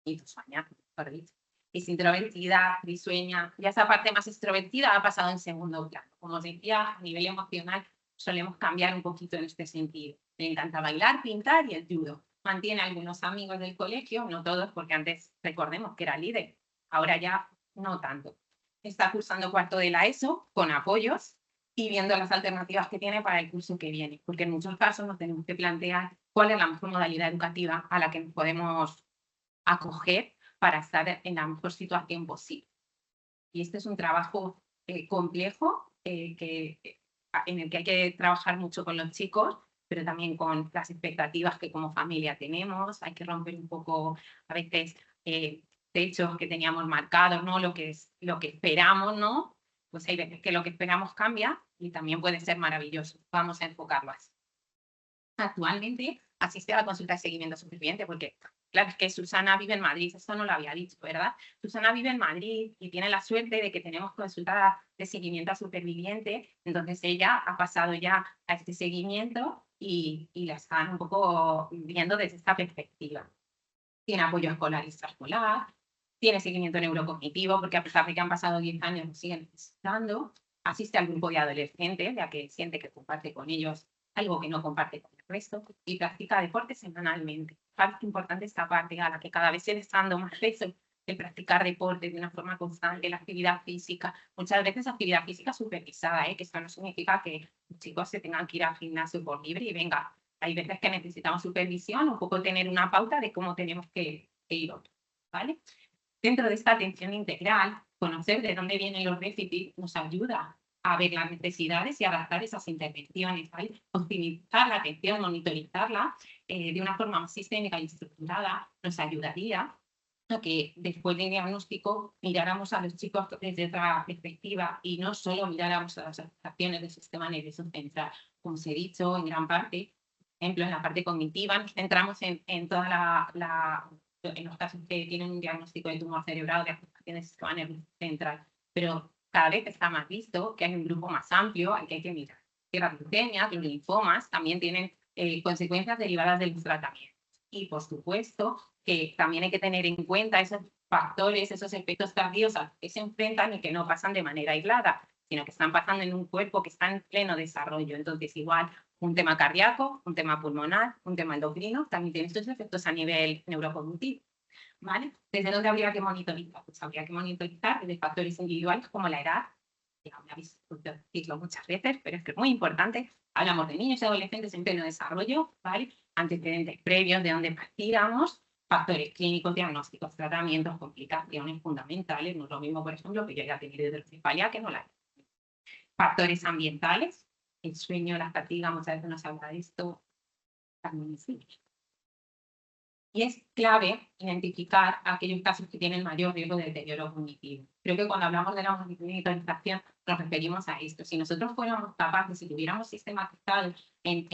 y 2 años, mejor dicho. Es introvertida, risueña, ya esa parte más extrovertida ha pasado en segundo plano. Como os decía, a nivel emocional solemos cambiar un poquito en este sentido. Le encanta bailar, pintar y el judo. Mantiene algunos amigos del colegio, no todos, porque antes recordemos que era líder, ahora ya no tanto. Está cursando cuarto de la ESO con apoyos y viendo las alternativas que tiene para el curso que viene, porque en muchos casos nos tenemos que plantear cuál es la mejor modalidad educativa a la que nos podemos acoger para estar en la mejor situación posible. Y este es un trabajo complejo en el que hay que trabajar mucho con los chicos, pero también con las expectativas que como familia tenemos. Hay que romper un poco a veces techos que teníamos marcados, ¿no? Lo que esperamos, ¿no? Pues hay veces que lo que esperamos cambia y también puede ser maravilloso. Vamos a enfocarlo así. Actualmente asiste a la consulta de seguimiento superviviente porque, claro, es que Susana vive en Madrid, esto no lo había dicho, ¿verdad? Susana vive en Madrid y tiene la suerte de que tenemos consulta de seguimiento a superviviente, entonces ella ha pasado ya a este seguimiento y la están un poco viendo desde esta perspectiva. Tiene apoyo escolar y extraescolar, tiene seguimiento neurocognitivo, porque a pesar de que han pasado 10 años, lo siguen necesitando. Asiste al grupo de adolescentes, ya que siente que comparte con ellos algo que no comparte con el resto, y practica deporte semanalmente. Es importante esta parte a la que cada vez se le está dando más peso, el practicar deporte de una forma constante, la actividad física, muchas veces actividad física supervisada, que esto no significa que los chicos se tengan que ir al gimnasio por libre y venga, hay veces que necesitamos supervisión, un poco tener una pauta de cómo tenemos que ir, ¿vale? Dentro de esta atención integral, conocer de dónde vienen los déficits nos ayuda a ver las necesidades y adaptar esas intervenciones, ¿vale? Optimizar la atención, monitorizarla de una forma más sistémica y estructurada nos ayudaría a que después del diagnóstico miráramos a los chicos desde otra perspectiva y no solo miráramos a las afectaciones del sistema nervioso central. Como os he dicho, en gran parte, por ejemplo, en la parte cognitiva, nos centramos en toda en los casos que tienen un diagnóstico de tumor cerebral, de afectación del sistema nervioso central, pero cada vez está más visto que hay un grupo más amplio al que hay que mirar. Que las leucemias, los linfomas también tienen consecuencias derivadas de los tratamientos. Y, por supuesto, que también hay que tener en cuenta esos factores, esos efectos tardíos a los que se enfrentan y que no pasan de manera aislada, sino que están pasando en un cuerpo que está en pleno desarrollo. Entonces, igual, un tema cardíaco, un tema pulmonar, un tema endocrino, también tiene estos efectos a nivel neurocognitivo, ¿vale? ¿Desde dónde habría que monitorizar? Pues habría que monitorizar desde factores individuales como la edad, ya me habéis escuchado decirlo muchas veces, pero es que es muy importante. Hablamos de niños y adolescentes en pleno desarrollo, ¿vale? Antecedentes previos de dónde partíamos, factores clínicos, diagnósticos, tratamientos, complicaciones fundamentales. No es lo mismo, por ejemplo, que yo haya tenido hidrocefalia que no la haya. Factores ambientales, el sueño, la fatiga, muchas veces nos habla de esto, también sí. Y es clave identificar aquellos casos que tienen mayor riesgo de deterioro cognitivo. Creo que cuando hablamos de la monitorización nos referimos a esto. Si nosotros fuéramos capaces, si tuviéramos sistematizado en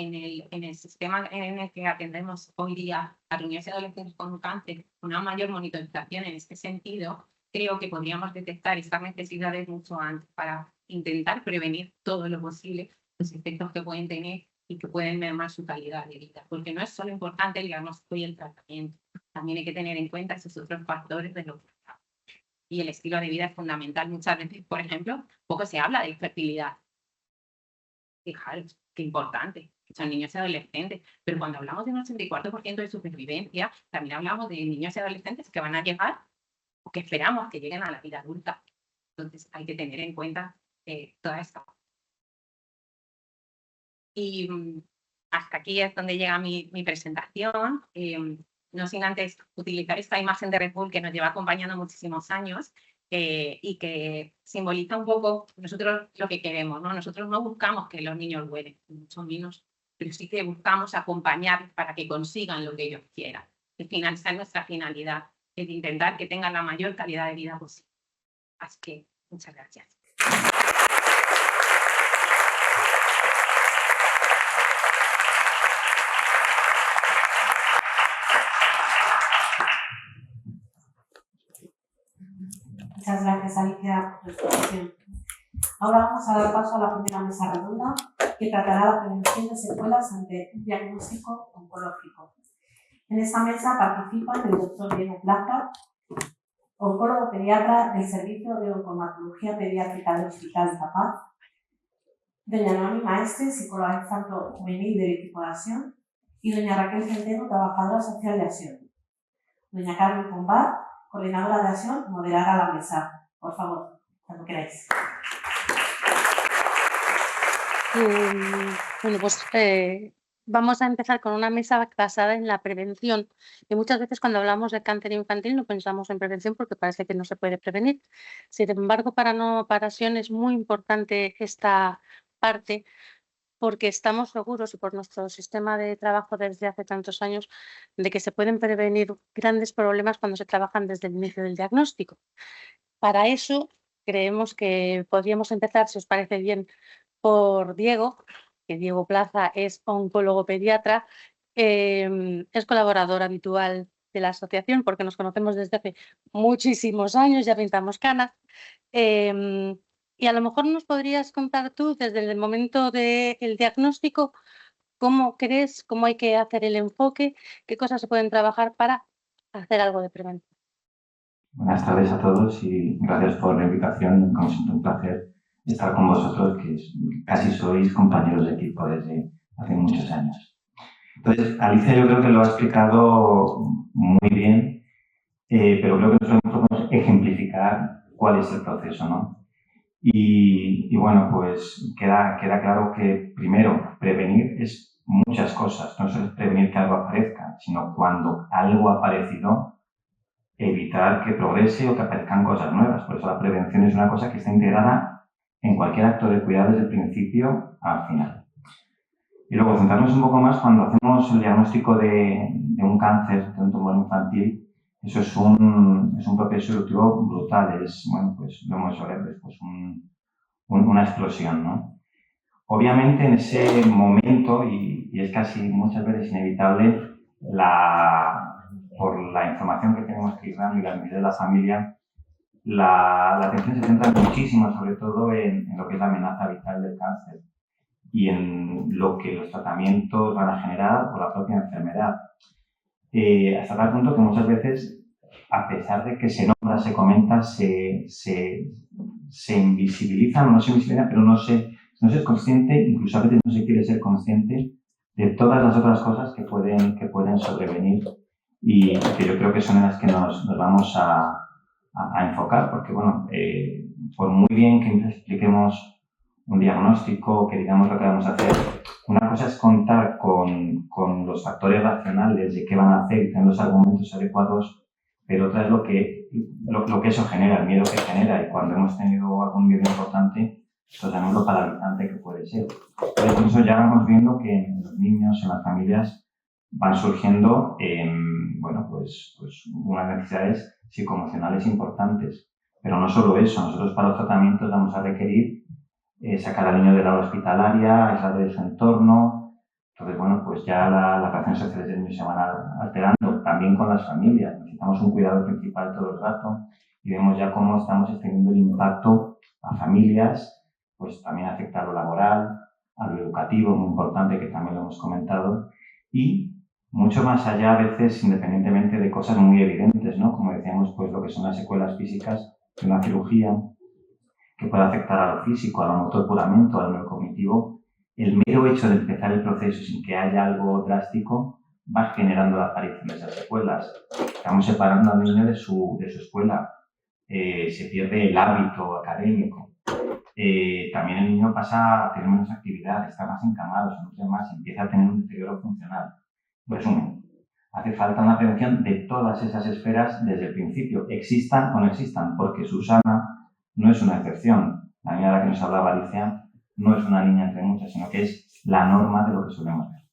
el sistema en el que atendemos hoy día a niños y adolescentes con cáncer, una mayor monitorización en este sentido, creo que podríamos detectar estas necesidades mucho antes para intentar prevenir todo lo posible los efectos que pueden tener y que pueden mermar su calidad de vida, porque no es solo importante el diagnóstico y el tratamiento, también hay que tener en cuenta esos otros factores de lo que está. Y el estilo de vida es fundamental. Muchas veces, por ejemplo, poco se habla de fertilidad. Fijaros, qué importante, que son niños y adolescentes, pero cuando hablamos de un 84% de supervivencia, también hablamos de niños y adolescentes que van a llegar o que esperamos que lleguen a la vida adulta. Entonces hay que tener en cuenta toda esta. Y hasta aquí es donde llega mi presentación. No sin antes utilizar esta imagen de Red Bull que nos lleva acompañando muchísimos años y que simboliza un poco nosotros lo que queremos, ¿no? Nosotros no buscamos que los niños vuelen, mucho menos, pero sí que buscamos acompañar para que consigan lo que ellos quieran. Al final, esa es nuestra finalidad, es intentar que tengan la mayor calidad de vida posible. Así que, muchas gracias. Muchas gracias, Alicia, por tu exposición. Ahora vamos a dar paso a la primera mesa redonda que tratará la prevención de secuelas ante un diagnóstico oncológico. En esta mesa participan el doctor Diego Plaza, oncólogo pediatra del Servicio de Oncomatología Pediátrica del Hospital de La Paz, doña Noemi Maestre, psicóloga infanto juvenil del equipo de Acción, y doña Raquel Centeno, trabajadora social de Acción. Doña Carmen Pombar, coordinadora de Acción, moderará la mesa. Por favor, cuando queráis. Bueno, pues vamos a empezar con una mesa basada en la prevención. Y muchas veces cuando hablamos de cáncer infantil no pensamos en prevención porque parece que no se puede prevenir. Sin embargo, para Acción es muy importante esta parte porque estamos seguros, y por nuestro sistema de trabajo desde hace tantos años, de que se pueden prevenir grandes problemas cuando se trabajan desde el inicio del diagnóstico. Para eso, creemos que podríamos empezar, si os parece bien, por Diego, que Diego Plaza es oncólogo pediatra, es colaborador habitual de la asociación porque nos conocemos desde hace muchísimos años, ya pintamos canas. Y a lo mejor nos podrías contar tú, desde el momento del diagnóstico, cómo crees, cómo hay que hacer el enfoque, qué cosas se pueden trabajar para hacer algo de prevención. Buenas tardes a todos y gracias por la invitación. Como siempre, un placer estar con vosotros, que casi sois compañeros de equipo desde hace muchos años. Entonces, Alicia yo creo que lo ha explicado muy bien, pero creo que nosotros podemos ejemplificar cuál es el proceso, ¿no? Y bueno, pues queda claro que primero prevenir es muchas cosas. No solo es prevenir que algo aparezca, sino cuando algo ha aparecido, evitar que progrese o que aparezcan cosas nuevas. Por eso la prevención es una cosa que está integrada en cualquier acto de cuidado desde el principio al final. Y luego centrarnos un poco más cuando hacemos el diagnóstico de un cáncer, de un tumor infantil. Eso es un proceso evolutivo brutal, bueno, pues lo hemos hecho pues una explosión, ¿no? Obviamente en ese momento, y es casi muchas veces inevitable, por la información que tenemos que ir dando y la necesidad de la familia, la atención se centra muchísimo, sobre todo en lo que es la amenaza vital del cáncer y en lo que los tratamientos van a generar por la propia enfermedad. Hasta tal punto que muchas veces, a pesar de que se nombra, se comenta, se invisibilizan, no se invisibilizan, pero no se es consciente, incluso a veces no se quiere ser consciente de todas las otras cosas que pueden sobrevenir y que yo creo que son en las que nos vamos a enfocar, porque bueno, por muy bien que expliquemos un diagnóstico, que digamos lo que vamos a hacer, una cosa es contar con los factores racionales de qué van a hacer y tener los argumentos adecuados, pero otra es lo que eso genera, el miedo que genera, y cuando hemos tenido algún miedo importante, pues también lo paralizante que puede ser. Pero por eso ya vamos viendo que en los niños, en las familias, van surgiendo bueno, pues unas necesidades psicoemocionales importantes. Pero no solo eso, nosotros para los tratamientos vamos a requerir sacar al niño de la hospitalaria, aislarle de su entorno. Entonces, bueno, pues ya las relaciones sociales del niño se van alterando, también con las familias. Necesitamos un cuidado principal todo el rato y vemos ya cómo estamos extendiendo el impacto a familias, pues también afecta a lo laboral, a lo educativo, muy importante, que también lo hemos comentado, y mucho más allá a veces, independientemente de cosas muy evidentes, ¿no? Como decíamos, pues lo que son las secuelas físicas de una cirugía, que puede afectar a lo físico, a lo motor puramente, a lo neurocognitivo. El mero hecho de empezar el proceso sin que haya algo drástico va generando la aparición de esas secuelas. Estamos separando al niño de su escuela, se pierde el hábito académico. También el niño pasa a tener menos actividad, está más encamado, se nutre más, empieza a tener un deterioro funcional. En resumen, hace falta una prevención de todas esas esferas desde el principio, existan o no existan, porque Susana no es una excepción. La niña de la que nos hablaba Alicia no es una niña entre muchas, sino que es la norma de lo que solemos ver.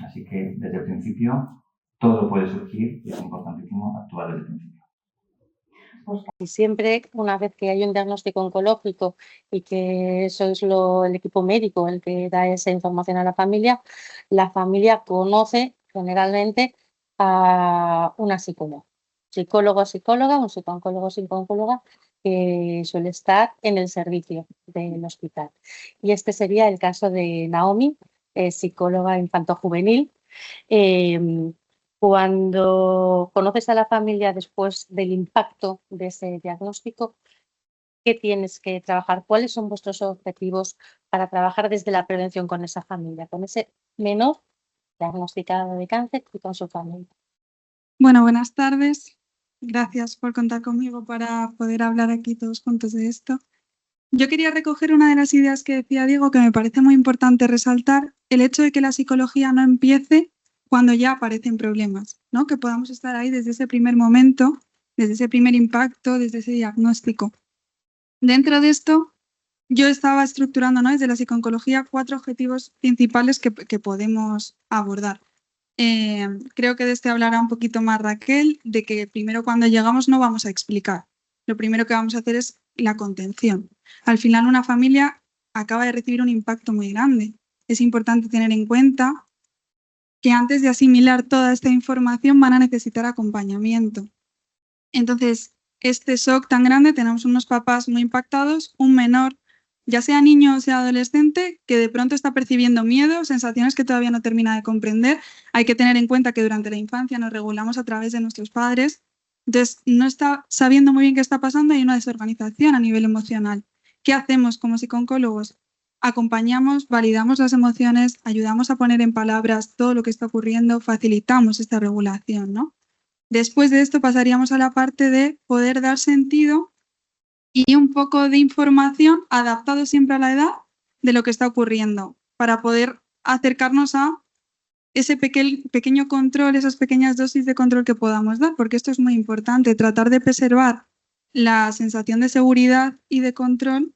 Así que desde el principio todo puede surgir y es importantísimo actuar desde el principio. Y siempre, una vez que hay un diagnóstico oncológico y que eso es el equipo médico el que da esa información a la familia conoce generalmente a una psicóloga. Psicólogo o psicóloga, un psicooncólogo o psicooncóloga que suele estar en el servicio del hospital. Y este sería el caso de Naomi, psicóloga infantojuvenil. Cuando conoces a la familia después del impacto de ese diagnóstico, ¿qué tienes que trabajar? ¿Cuáles son vuestros objetivos para trabajar desde la prevención con esa familia, con ese menor diagnosticado de cáncer y con su familia? Bueno, buenas tardes. Gracias por contar conmigo para poder hablar aquí todos juntos de esto. Yo quería recoger una de las ideas que decía Diego, que me parece muy importante resaltar, el hecho de que la psicología no empiece cuando ya aparecen problemas, ¿no? Que podamos estar ahí desde ese primer momento, desde ese primer impacto, desde ese diagnóstico. Dentro de esto, yo estaba estructurando, ¿no?, desde la psicooncología 4 objetivos principales que podemos abordar. Creo que de este hablará un poquito más Raquel, de que primero cuando llegamos no vamos a explicar. Lo primero que vamos a hacer es la contención. Al final una familia acaba de recibir un impacto muy grande. Es importante tener en cuenta que antes de asimilar toda esta información van a necesitar acompañamiento. Entonces, este shock tan grande, tenemos unos papás muy impactados, un menor, ya sea niño o sea adolescente, que de pronto está percibiendo miedo, sensaciones que todavía no termina de comprender. Hay que tener en cuenta que durante la infancia nos regulamos a través de nuestros padres, entonces no está sabiendo muy bien qué está pasando, hay una desorganización a nivel emocional. ¿Qué hacemos como psicooncólogos? Acompañamos, validamos las emociones, ayudamos a poner en palabras todo lo que está ocurriendo, facilitamos esta regulación, ¿no? Después de esto pasaríamos a la parte de poder dar sentido y un poco de información adaptado siempre a la edad de lo que está ocurriendo, para poder acercarnos a ese pequeño control, esas pequeñas dosis de control que podamos dar, porque esto es muy importante, tratar de preservar la sensación de seguridad y de control,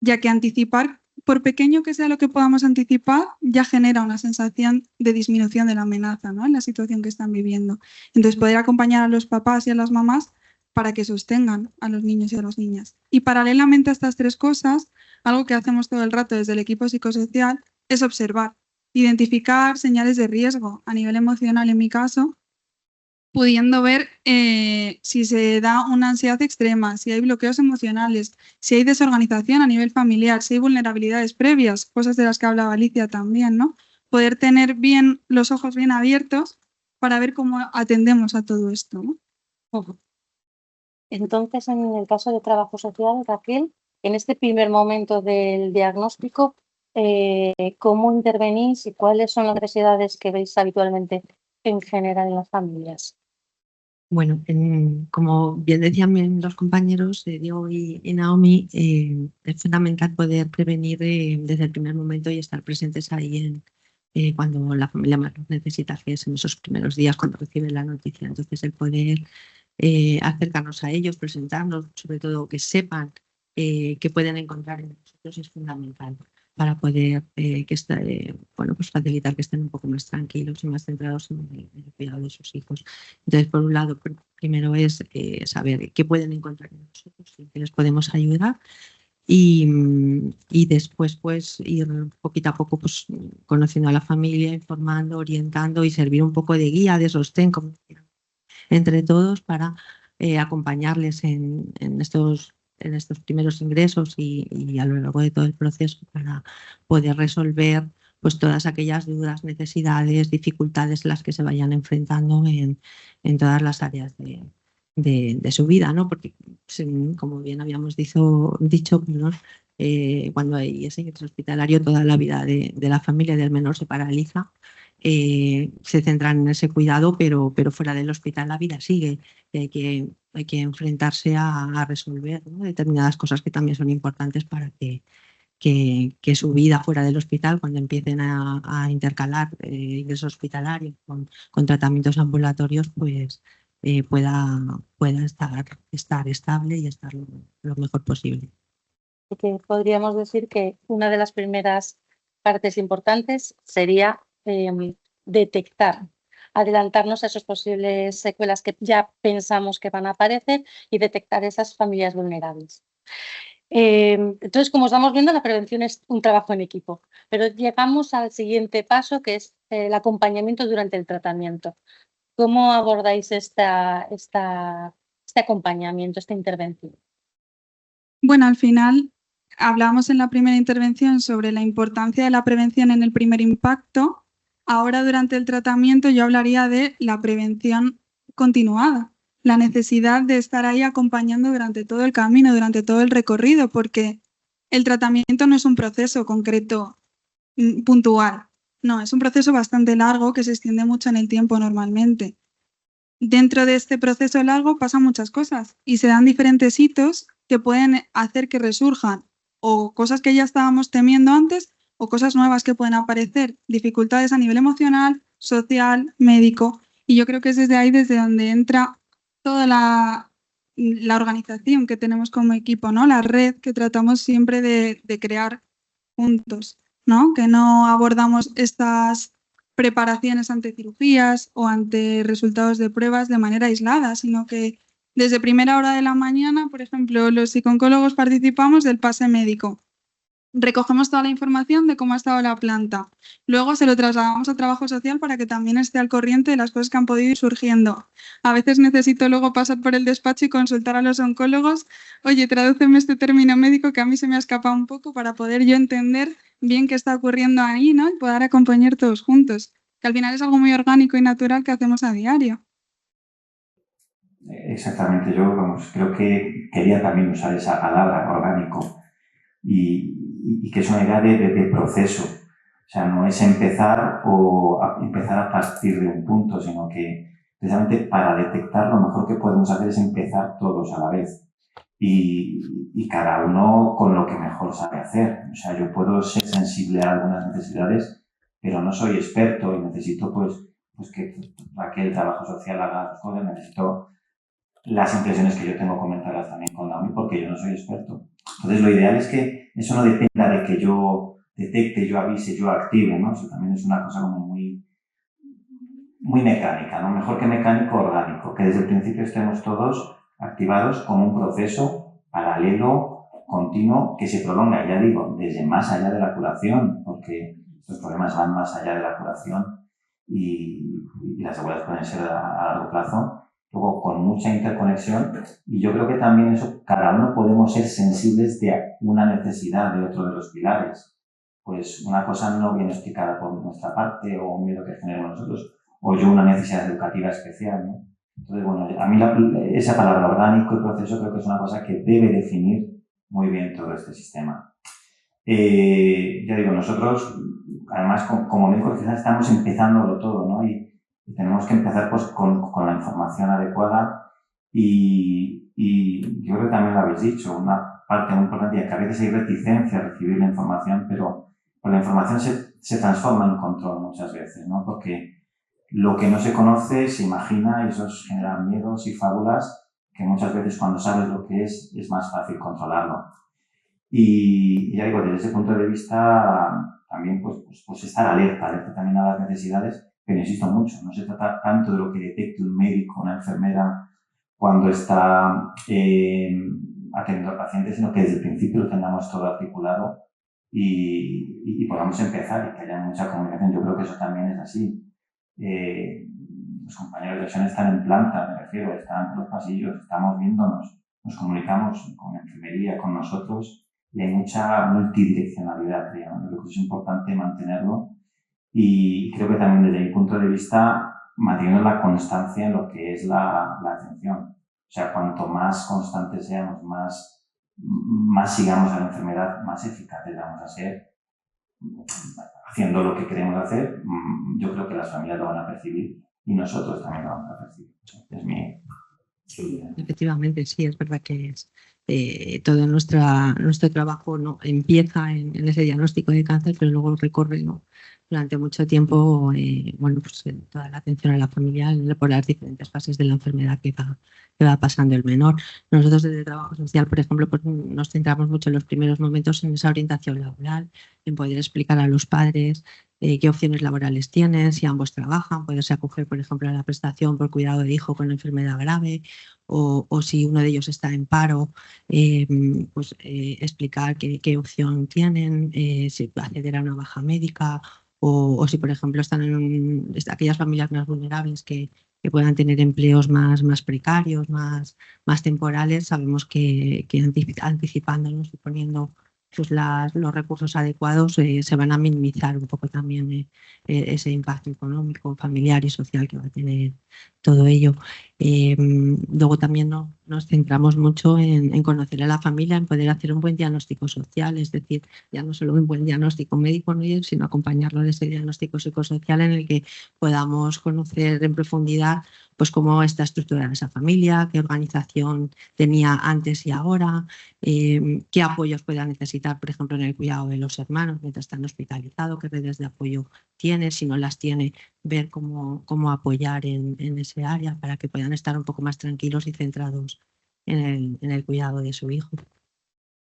ya que anticipar, por pequeño que sea lo que podamos anticipar, ya genera una sensación de disminución de la amenaza, ¿no?, en la situación que están viviendo. Entonces, poder acompañar a los papás y a las mamás para que sostengan a los niños y a las niñas. Y paralelamente a estas tres cosas, algo que hacemos todo el rato desde el equipo psicosocial es observar, identificar señales de riesgo a nivel emocional, en mi caso, pudiendo ver si se da una ansiedad extrema, si hay bloqueos emocionales, si hay desorganización a nivel familiar, si hay vulnerabilidades previas, cosas de las que hablaba Alicia también, ¿no? Poder tener bien los ojos bien abiertos para ver cómo atendemos a todo esto, ¿no? Ujú. Entonces, en el caso de trabajo social, Raquel, en este primer momento del diagnóstico, ¿cómo intervenís y cuáles son las necesidades que veis habitualmente en general en las familias? Bueno, como bien decían los compañeros, Diego y Naomi, es fundamental poder prevenir desde el primer momento y estar presentes ahí cuando la familia más lo necesita, que es en esos primeros días cuando recibe la noticia. Entonces, el poder acercarnos a ellos, presentarnos, sobre todo que sepan qué pueden encontrar en nosotros es fundamental para poder pues facilitar que estén un poco más tranquilos y más centrados en el cuidado de sus hijos. Entonces, por un lado, primero es saber qué pueden encontrar en nosotros y qué les podemos ayudar. Y después, pues, ir poquito a poco pues, conociendo a la familia, informando, orientando y servir un poco de guía, de sostén, como entre todos, para acompañarles en estos primeros ingresos y a lo largo de todo el proceso para poder resolver pues todas aquellas dudas, necesidades, dificultades en las que se vayan enfrentando en todas las áreas de su vida, ¿no? Porque, como bien habíamos dicho, perdón, cuando hay ese ingreso hospitalario, toda la vida de la familia del menor se paraliza. Se centran en ese cuidado, pero fuera del hospital la vida sigue y hay que enfrentarse a resolver, ¿no?, determinadas cosas que también son importantes para que su vida fuera del hospital, cuando empiecen a intercalar ingresos hospitalarios con tratamientos ambulatorios, pues pueda estar estable y estar lo mejor posible. Y que podríamos decir que una de las primeras partes importantes sería detectar, adelantarnos a esas posibles secuelas que ya pensamos que van a aparecer y detectar esas familias vulnerables. Entonces, como estamos viendo, la prevención es un trabajo en equipo, pero llegamos al siguiente paso, que es el acompañamiento durante el tratamiento. ¿Cómo abordáis este acompañamiento, esta intervención? Bueno, al final hablamos en la primera intervención sobre la importancia de la prevención en el primer impacto. Ahora, durante el tratamiento, yo hablaría de la prevención continuada, la necesidad de estar ahí acompañando durante todo el camino, durante todo el recorrido, porque el tratamiento no es un proceso concreto, puntual. No, es un proceso bastante largo que se extiende mucho en el tiempo normalmente. Dentro de este proceso largo pasan muchas cosas y se dan diferentes hitos que pueden hacer que resurjan o cosas que ya estábamos temiendo antes o cosas nuevas que pueden aparecer, dificultades a nivel emocional, social, médico. Y yo creo que es desde ahí desde donde entra toda la organización que tenemos como equipo, ¿no? La red que tratamos siempre de crear juntos, ¿no? Que no abordamos estas preparaciones ante cirugías o ante resultados de pruebas de manera aislada, sino que desde primera hora de la mañana, por ejemplo, los psicólogos participamos del pase médico. Recogemos toda la información de cómo ha estado la planta. Luego se lo trasladamos a trabajo social para que también esté al corriente de las cosas que han podido ir surgiendo. A veces necesito luego pasar por el despacho y consultar a los oncólogos. Oye, tradúceme este término médico que a mí se me ha escapado un poco para poder yo entender bien qué está ocurriendo ahí, ¿no? Y poder acompañar todos juntos. Que al final es algo muy orgánico y natural que hacemos a diario. Exactamente, yo creo que quería también usar esa palabra, orgánico, y que es una idea de proceso. O sea, no es empezar a partir de un punto, sino que precisamente para detectar lo mejor que podemos hacer es empezar todos a la vez y cada uno con lo que mejor sabe hacer. O sea, yo puedo ser sensible a algunas necesidades, pero no soy experto y necesito pues que Raquel, trabajo social, haga las cosas, necesito las impresiones que yo tengo comentarlas también con Naomi porque yo no soy experto. Entonces lo ideal es que eso no dependa de que yo detecte, yo avise, yo active, ¿no? Eso también es una cosa como muy mecánica, ¿no? Mejor que mecánico, orgánico, que desde el principio estemos todos activados con un proceso paralelo, continuo, que se prolonga, ya digo, desde más allá de la curación, porque estos problemas van más allá de la curación y las secuelas pueden ser a largo plazo, luego con mucha interconexión, y yo creo que también eso, cada uno podemos ser sensibles de una necesidad de otro de los pilares. Pues una cosa no viene explicada por nuestra parte o un miedo que generemos nosotros, o yo una necesidad educativa especial, ¿no? Entonces, bueno, a mí esa palabra orgánico y proceso creo que es una cosa que debe definir muy bien todo este sistema. Ya digo, nosotros, además, como médicos quizás estamos empezándolo todo, ¿no? Y tenemos que empezar pues con la información adecuada y yo creo que también lo habéis dicho, una parte muy importante es que a veces hay reticencia a recibir la información, pero la información se transforma en control muchas veces, ¿no? Porque lo que no se conoce se imagina y eso genera miedos y fábulas que muchas veces cuando sabes lo que es más fácil controlarlo. Y ya digo, desde ese punto de vista también pues estar alerta también a las necesidades, pero insisto mucho, no se trata tanto de lo que detecte un médico, una enfermera cuando está atendiendo al paciente, sino que desde el principio lo tengamos todo articulado y podamos empezar y que haya mucha comunicación. Yo creo que eso también es así. Los compañeros de acción están en planta, me refiero, están en los pasillos, estamos viéndonos, nos comunicamos con la enfermería, con nosotros, y hay mucha multidireccionalidad, creo. Yo creo que es importante mantenerlo y creo que también desde mi punto de vista manteniendo la constancia en lo que es la atención. O sea, cuanto más constantes seamos, más sigamos a la enfermedad, más eficaces vamos a ser haciendo lo que queremos hacer. Yo creo que las familias lo van a percibir y nosotros también lo vamos a percibir. Es mi... Sí, efectivamente, sí, es verdad que es todo nuestro trabajo no empieza en ese diagnóstico de cáncer, pero luego recorre, ¿no?, durante mucho tiempo pues, toda la atención a la familia por las diferentes fases de la enfermedad que va pasando el menor. Nosotros desde el trabajo social, por ejemplo, pues, nos centramos mucho en los primeros momentos en esa orientación laboral, en poder explicar a los padres qué opciones laborales tienen, si ambos trabajan, poderse acoger, por ejemplo, a la prestación por cuidado de hijo con enfermedad grave o si uno de ellos está en paro, explicar qué opción tienen, si acceder a una baja médica o si, por ejemplo, están en aquellas familias más vulnerables que puedan tener empleos más precarios, más temporales. Sabemos que anticipándonos y poniendo pues, los recursos adecuados se van a minimizar un poco también ese impacto económico, familiar y social que va a tener todo ello. Luego también nos centramos mucho en conocer a la familia, en poder hacer un buen diagnóstico social, es decir, ya no solo un buen diagnóstico médico, sino acompañarlo de ese diagnóstico psicosocial en el que podamos conocer en profundidad pues cómo está estructurada esa familia, qué organización tenía antes y ahora, qué apoyos pueda necesitar, por ejemplo, en el cuidado de los hermanos mientras están hospitalizados, qué redes de apoyo tiene, si no las tiene, ver cómo apoyar en ese área para que puedan estar un poco más tranquilos y centrados en el cuidado de su hijo.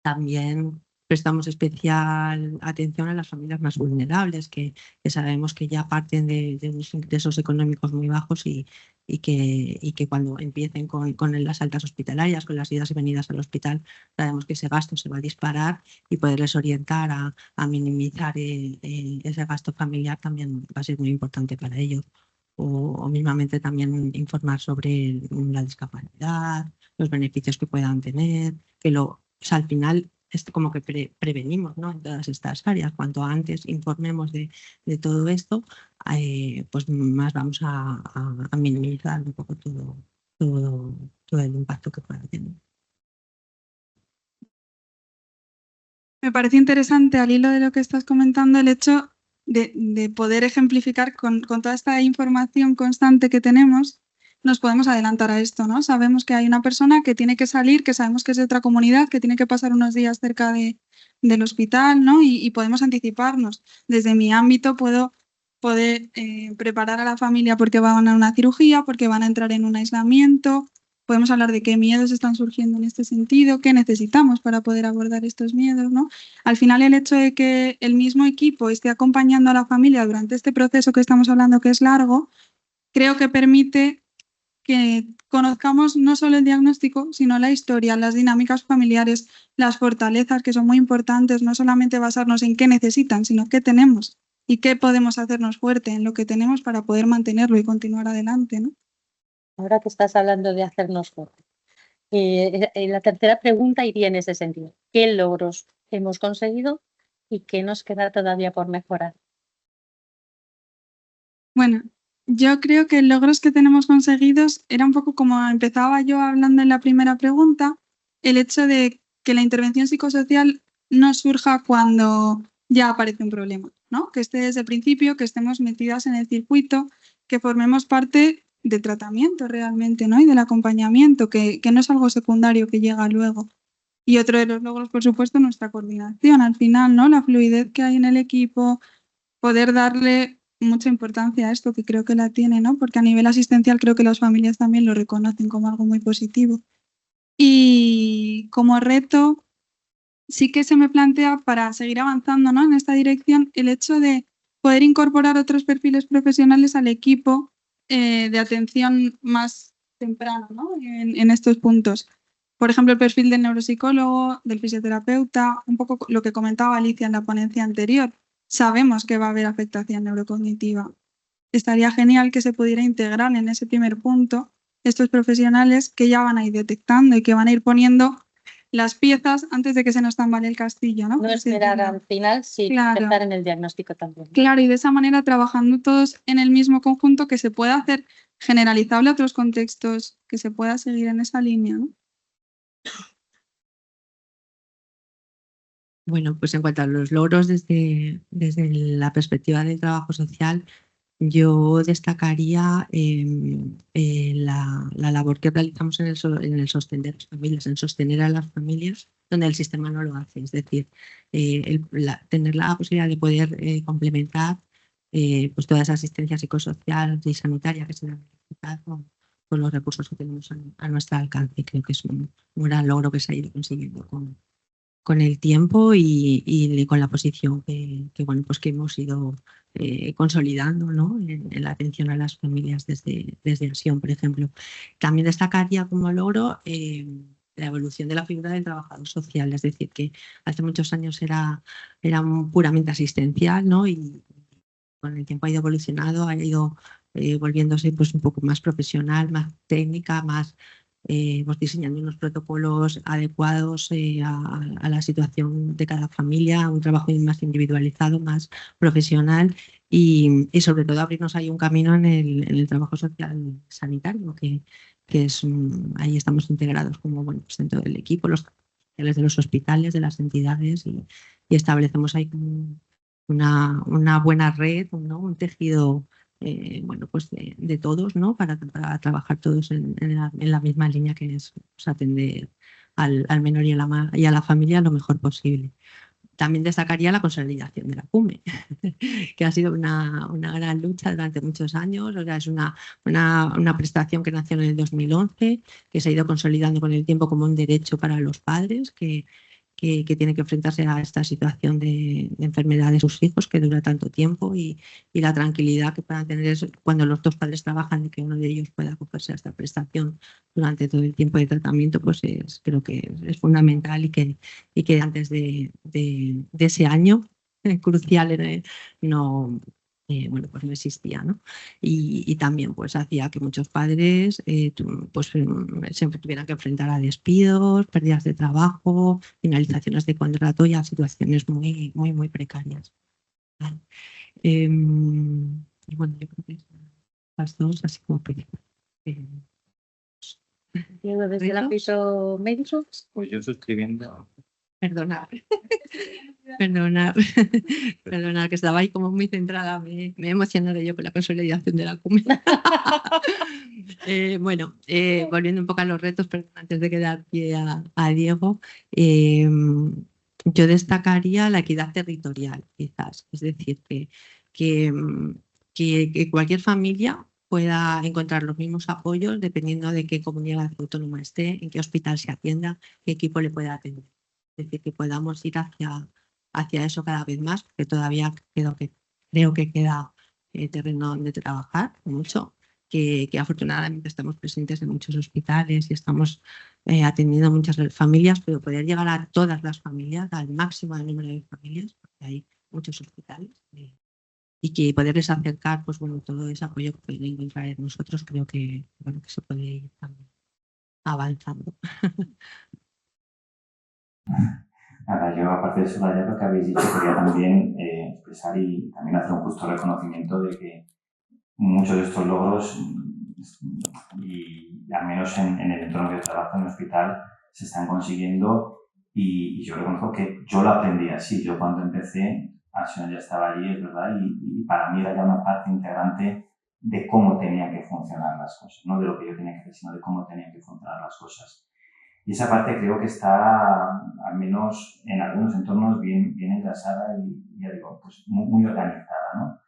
También prestamos especial atención a las familias más vulnerables, que sabemos que ya parten de unos ingresos económicos muy bajos y que cuando empiecen con las altas hospitalarias, con las idas y venidas al hospital, sabemos que ese gasto se va a disparar y poderles orientar a minimizar ese gasto familiar también va a ser muy importante para ellos. O mismamente también informar sobre la discapacidad, los beneficios que puedan tener, al final es como que prevenimos, ¿no?, en todas estas áreas. Cuanto antes informemos de todo esto, pues más vamos a minimizar un poco todo el impacto que pueda tener. Me parece interesante, al hilo de lo que estás comentando, el hecho de poder ejemplificar con toda esta información constante que tenemos. Nos podemos adelantar a esto, ¿no? Sabemos que hay una persona que tiene que salir, que sabemos que es de otra comunidad, que tiene que pasar unos días cerca del hospital, ¿no? Y podemos anticiparnos. Desde mi ámbito puedo poder preparar a la familia porque van a una cirugía, porque van a entrar en un aislamiento. Podemos hablar de qué miedos están surgiendo en este sentido, qué necesitamos para poder abordar estos miedos, ¿no? Al final, el hecho de que el mismo equipo esté acompañando a la familia durante este proceso que estamos hablando, que es largo, creo que permite que conozcamos no solo el diagnóstico, sino la historia, las dinámicas familiares, las fortalezas, que son muy importantes, no solamente basarnos en qué necesitan, sino qué tenemos y qué podemos hacernos fuerte en lo que tenemos para poder mantenerlo y continuar adelante, ¿no? Ahora que estás hablando de hacernos fuerte. La tercera pregunta iría en ese sentido. ¿Qué logros hemos conseguido y qué nos queda todavía por mejorar? Bueno, yo creo que logros que tenemos conseguidos era un poco como empezaba yo hablando en la primera pregunta, el hecho de que la intervención psicosocial no surja cuando ya aparece un problema, ¿no? Que esté desde el principio, que estemos metidas en el circuito, que formemos parte de tratamiento realmente, ¿no? Y del acompañamiento, que no es algo secundario que llega luego. Y otro de los logros, por supuesto, nuestra coordinación al final, ¿no? La fluidez que hay en el equipo, poder darle mucha importancia a esto, que creo que la tiene, ¿no? Porque a nivel asistencial creo que las familias también lo reconocen como algo muy positivo. Y como reto, sí que se me plantea para seguir avanzando, ¿no? En esta dirección, el hecho de poder incorporar otros perfiles profesionales al equipo de atención más temprano, ¿no? En estos puntos. Por ejemplo, el perfil del neuropsicólogo, del fisioterapeuta, un poco lo que comentaba Alicia en la ponencia anterior. Sabemos que va a haber afectación neurocognitiva. Estaría genial que se pudiera integrar en ese primer punto estos profesionales que ya van a ir detectando y que van a ir poniendo las piezas antes de que se nos tambale el castillo, ¿no? No esperar al final, sí, Claro. empezar en el diagnóstico también. Claro, y de esa manera trabajando todos en el mismo conjunto, que se pueda hacer generalizable a otros contextos, que se pueda seguir en esa línea, ¿no? Bueno, pues en cuanto a los logros desde la perspectiva del trabajo social, yo destacaría la labor que realizamos en el sostener las familias, en sostener a las familias donde el sistema no lo hace. Es decir, tener la posibilidad de poder complementar pues toda esa asistencia psicosocial y sanitaria que se da con los recursos que tenemos a nuestro alcance. Creo que es un gran logro que se ha ido consiguiendo con el tiempo y con la posición bueno, pues que hemos ido consolidando, ¿no? en la atención a las familias desde Acción, por ejemplo. También destacaría como logro la evolución de la figura del trabajador social, es decir, que hace muchos años era puramente asistencial, ¿no? Y con el tiempo ha ido evolucionando, ha ido volviéndose pues, un poco más profesional, más técnica, más pues diseñando unos protocolos adecuados a la situación de cada familia, un trabajo más individualizado, más profesional y sobre todo abrirnos ahí un camino en el trabajo social sanitario, que es ahí estamos integrados como bueno, pues dentro del equipo, los sociales de los hospitales, de las entidades y establecemos ahí como una buena red, ¿no? Un tejido bueno, pues de todos, ¿no? Para trabajar todos en la misma línea que es pues, atender al menor y a la familia lo mejor posible. También destacaría la consolidación de la CUME, que ha sido una gran lucha durante muchos años. O sea, es una prestación que nació en el 2011, que se ha ido consolidando con el tiempo como un derecho para los padres que tiene que enfrentarse a esta situación de enfermedad de sus hijos que dura tanto tiempo y la tranquilidad que puedan tener cuando los dos padres trabajan de que uno de ellos pueda acogerse a esta prestación durante todo el tiempo de tratamiento, pues creo que es fundamental y que antes de ese año crucial bueno, pues no existía, ¿no? Y también pues hacía que muchos padres pues siempre tuvieran que enfrentar a despidos, pérdidas de trabajo, finalizaciones de contrato y a situaciones muy, muy, muy precarias. ¿Vale? Y bueno, yo creo que las dos así como principales. Diego, desde el ámbito médico. Pues yo suscribiendo. Perdonar, que estaba ahí como muy centrada, me he emocionado yo con la consolidación de la CUME. Bueno, volviendo un poco a los retos, pero antes de quedar pie a Diego, yo destacaría la equidad territorial, quizás. Es decir, que que cualquier familia pueda encontrar los mismos apoyos dependiendo de qué comunidad autónoma esté, en qué hospital se atienda, qué equipo le pueda atender. Es decir, que podamos ir hacia eso cada vez más, porque todavía creo que queda terreno donde trabajar mucho, que afortunadamente estamos presentes en muchos hospitales y estamos atendiendo a muchas familias, pero poder llegar a todas las familias, al máximo del número de familias, porque hay muchos hospitales. Y que poderles acercar, pues bueno, todo ese apoyo que pueden encontrar en nosotros, creo que, bueno, que se puede ir también avanzando. Nada, yo aparte de subrayar lo que habéis dicho, quería también expresar y también hacer un justo reconocimiento de que muchos de estos logros, y al menos en el entorno que yo trabajo en el hospital, se están consiguiendo y yo reconozco que yo lo aprendí así. Yo cuando empecé, Acción ya estaba allí, es verdad, y para mí era ya una parte integrante de cómo tenían que funcionar las cosas, no de lo que yo tenía que hacer, sino de cómo tenían que funcionar las cosas. Y esa parte creo que está, al menos en algunos entornos, bien engrasada y, ya digo, pues muy organizada, ¿no?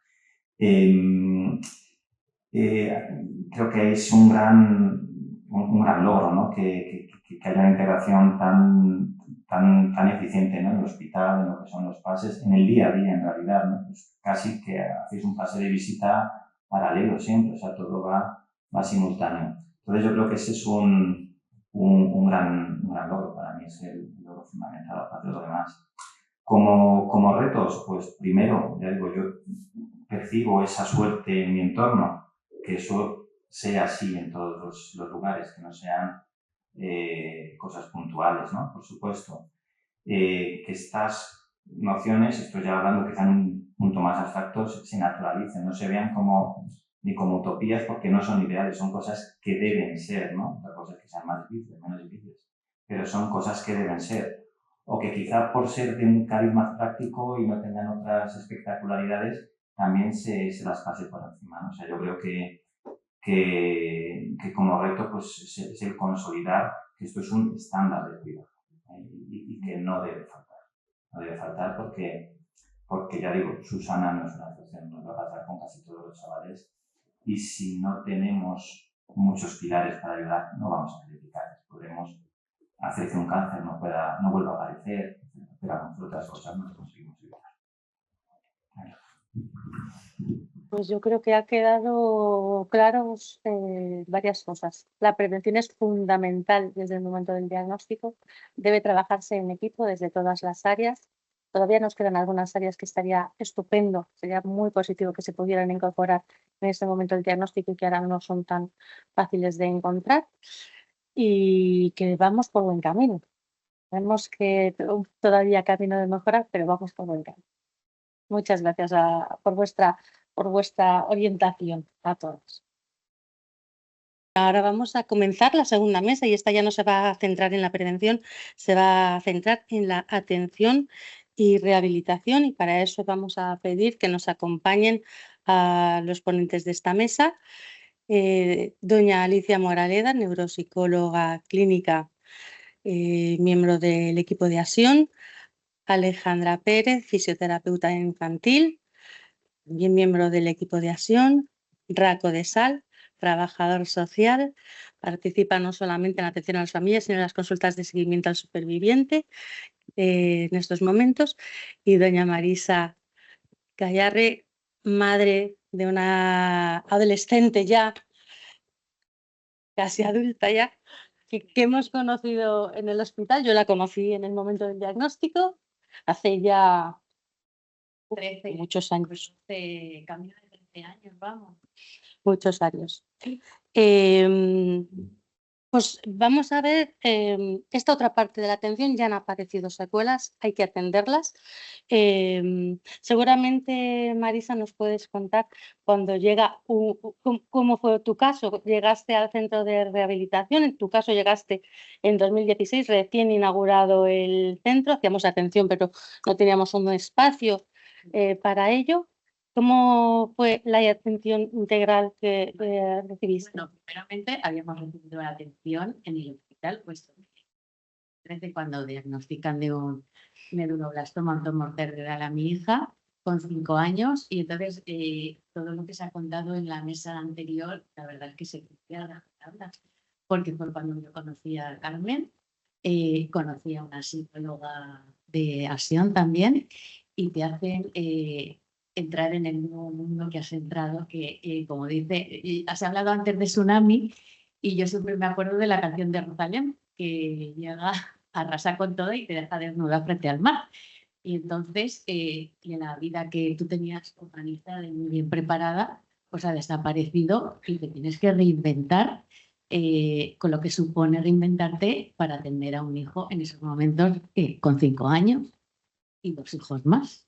Creo que es un gran logro, ¿no? Que haya una integración tan eficiente, ¿no? En el hospital, en lo que son los pases, en el día a día, en realidad, ¿no? Pues casi que hacéis un pase de visita paralelo siempre, o sea, todo va simultáneo. Entonces yo creo que ese es un gran logro para mí, es el logro fundamental, aparte de lo demás. Como retos, pues primero, ya digo, yo percibo esa suerte en mi entorno, que eso sea así en todos los lugares, que no sean cosas puntuales, ¿no? Por supuesto. Que estas nociones, estoy ya hablando quizá en un punto más abstracto, se naturalicen, no se vean ni como utopías porque no son ideales, son cosas que deben ser, ¿no? Otra cosa es que sean más difíciles, menos difíciles, pero son cosas que deben ser. O que quizá por ser de un cariz más práctico y no tengan otras espectacularidades, también se las pase por encima, ¿no? O sea, yo creo que como reto pues, es el consolidar que esto es un estándar de cuidado, y que no debe faltar. No debe faltar porque ya digo, Susana no es una excepción, nos va a pasar con casi todos los chavales, y si no tenemos muchos pilares para ayudar, no vamos a ser eficaces. Podremos hacer que un cáncer no vuelva a aparecer, pero con otras cosas no lo conseguimos evitar. Pues yo creo que ha quedado claros varias cosas. La prevención es fundamental desde el momento del diagnóstico. Debe trabajarse en equipo desde todas las áreas. Todavía nos quedan algunas áreas que estaría estupendo, sería muy positivo que se pudieran incorporar en este momento del diagnóstico y que ahora no son tan fáciles de encontrar. Y que vamos por buen camino. Vemos que todavía camino de mejorar, pero vamos por buen camino. Muchas gracias por vuestra orientación a todos. Ahora vamos a comenzar la segunda mesa y esta ya no se va a centrar en la prevención, se va a centrar en la atención y rehabilitación, y para eso vamos a pedir que nos acompañen a los ponentes de esta mesa. Doña Alicia Moraleda, neuropsicóloga clínica, miembro del equipo de Acción. Alejandra Pérez, fisioterapeuta infantil, también miembro del equipo de Acción. Raco de Sal, trabajador social, participa no solamente en la atención a las familias, sino en las consultas de seguimiento al superviviente en estos momentos. Y doña Marisa Gallarre, madre de una adolescente ya, casi adulta ya, que hemos conocido en el hospital. Yo la conocí en el momento del diagnóstico, hace ya 13, muchos años. Camino de 13 años, vamos. Muchos años. Pues vamos a ver esta otra parte de la atención. Ya han aparecido secuelas, hay que atenderlas. Seguramente, Marisa, nos puedes contar cuando llega, cómo fue tu caso. Llegaste al centro de rehabilitación, en tu caso llegaste en 2016, recién inaugurado el centro, hacíamos atención, pero no teníamos un espacio para ello. ¿Cómo fue la atención integral que recibiste? Bueno, primeramente habíamos recibido la atención en el hospital, pues desde cuando diagnostican de un medulloblastoma, un tumor cerebral a mi hija, con 5 años y entonces todo lo que se ha contado en la mesa anterior, la verdad es que se cumple a rajatabla, porque fue cuando yo conocí a Carmen, conocí a una psicóloga de Acción también y te hacen entrar en el nuevo mundo que has entrado, que como dice, has hablado antes de tsunami y yo siempre me acuerdo de la canción de Rosalén, que llega, arrasa con todo y te deja desnuda frente al mar. Y entonces, la vida que tú tenías organizada y muy bien preparada, pues ha desaparecido y te tienes que reinventar, con lo que supone reinventarte para atender a un hijo en esos momentos con 5 años y 2 hijos más.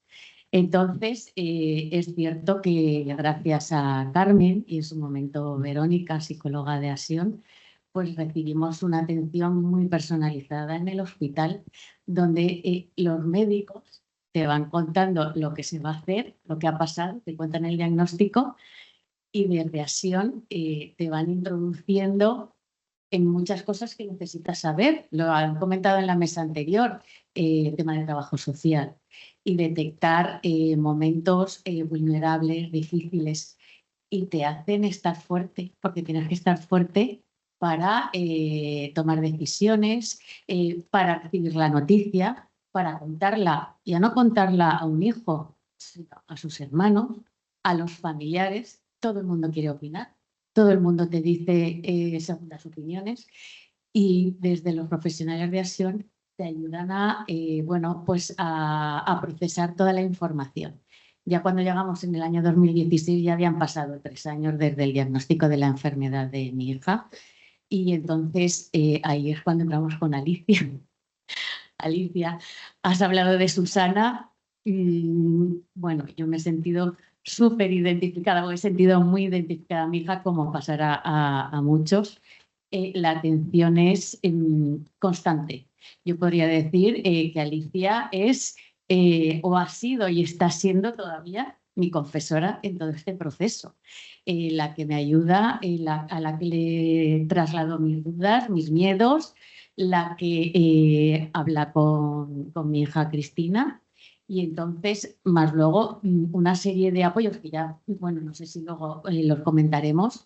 Entonces, es cierto que gracias a Carmen y en su momento Verónica, psicóloga de Acción, pues recibimos una atención muy personalizada en el hospital, donde los médicos te van contando lo que se va a hacer, lo que ha pasado, te cuentan el diagnóstico y desde Acción te van introduciendo en muchas cosas que necesitas saber. Lo han comentado en la mesa anterior, el tema del trabajo social y detectar momentos vulnerables, difíciles y te hacen estar fuerte, porque tienes que estar fuerte para tomar decisiones, para recibir la noticia, para contarla, y a no contarla a un hijo, sino a sus hermanos, a los familiares. Todo el mundo quiere opinar, todo el mundo te dice segundas opiniones y desde los profesionales de Acción te ayudan a, bueno, pues a procesar toda la información. Ya cuando llegamos en el año 2016 ya habían pasado 3 años desde el diagnóstico de la enfermedad de mi hija y entonces ahí es cuando entramos con Alicia. Alicia, has hablado de Susana. Bueno, yo me he sentido súper identificada, o he sentido muy identificada a mi hija, como pasará a muchos. La atención es constante. Yo podría decir que Alicia es o ha sido y está siendo todavía mi confesora en todo este proceso, la que me ayuda, a la que le traslado mis dudas, mis miedos, la que habla con mi hija Cristina y entonces más luego una serie de apoyos que ya, bueno, no sé si luego los comentaremos,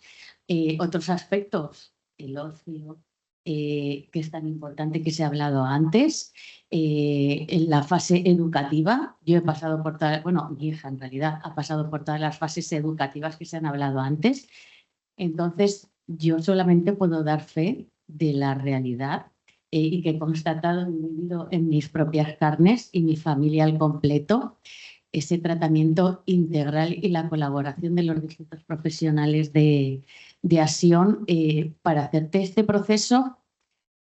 otros aspectos, el ocio, que es tan importante que se ha hablado antes, en la fase educativa. Yo he pasado por todas, bueno, mi hija en realidad ha pasado por todas las fases educativas que se han hablado antes. Entonces, yo solamente puedo dar fe de la realidad y que he constatado y vivido en mis propias carnes y mi familia al completo ese tratamiento integral y la colaboración de los distintos profesionales de Acción para hacerte este proceso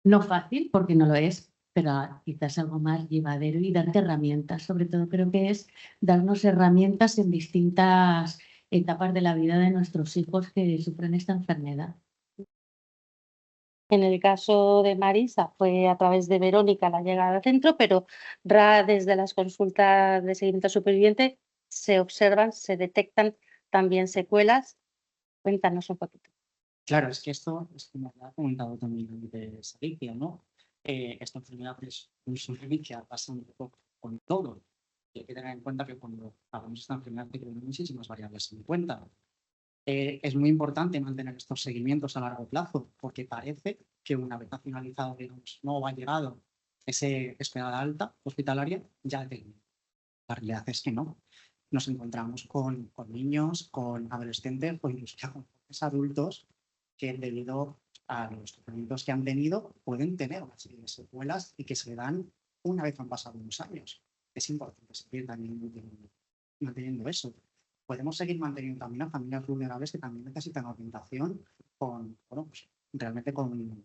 no fácil, porque no lo es, pero quizás algo más llevadero y darte herramientas. Sobre todo creo que es darnos herramientas en distintas etapas de la vida de nuestros hijos que sufren esta enfermedad. En el caso de Marisa fue a través de Verónica la llegada al centro, pero desde las consultas de seguimiento superviviente se observan, se detectan también secuelas. Cuéntanos un poquito. Claro, es que esto es como ha comentado también antes Alicia, ¿no? Esta enfermedad es muy sufrimiento, pasa un poco con todo. Y hay que tener en cuenta que cuando hablamos de esta enfermedad hay que tener muchísimas variables en cuenta. Es muy importante mantener estos seguimientos a largo plazo, porque parece que una vez ha finalizado, digamos, no ha llegado esa esperada alta hospitalaria, ya ha terminado. La realidad es que no. Nos encontramos con niños, con adolescentes o incluso ya con adultos que debido a los tratamientos que han tenido pueden tener una serie de secuelas y que se dan una vez han pasado unos años. Es importante seguir también manteniendo eso. Podemos seguir manteniendo también a familias vulnerables que también necesitan orientación con, bueno, pues, realmente con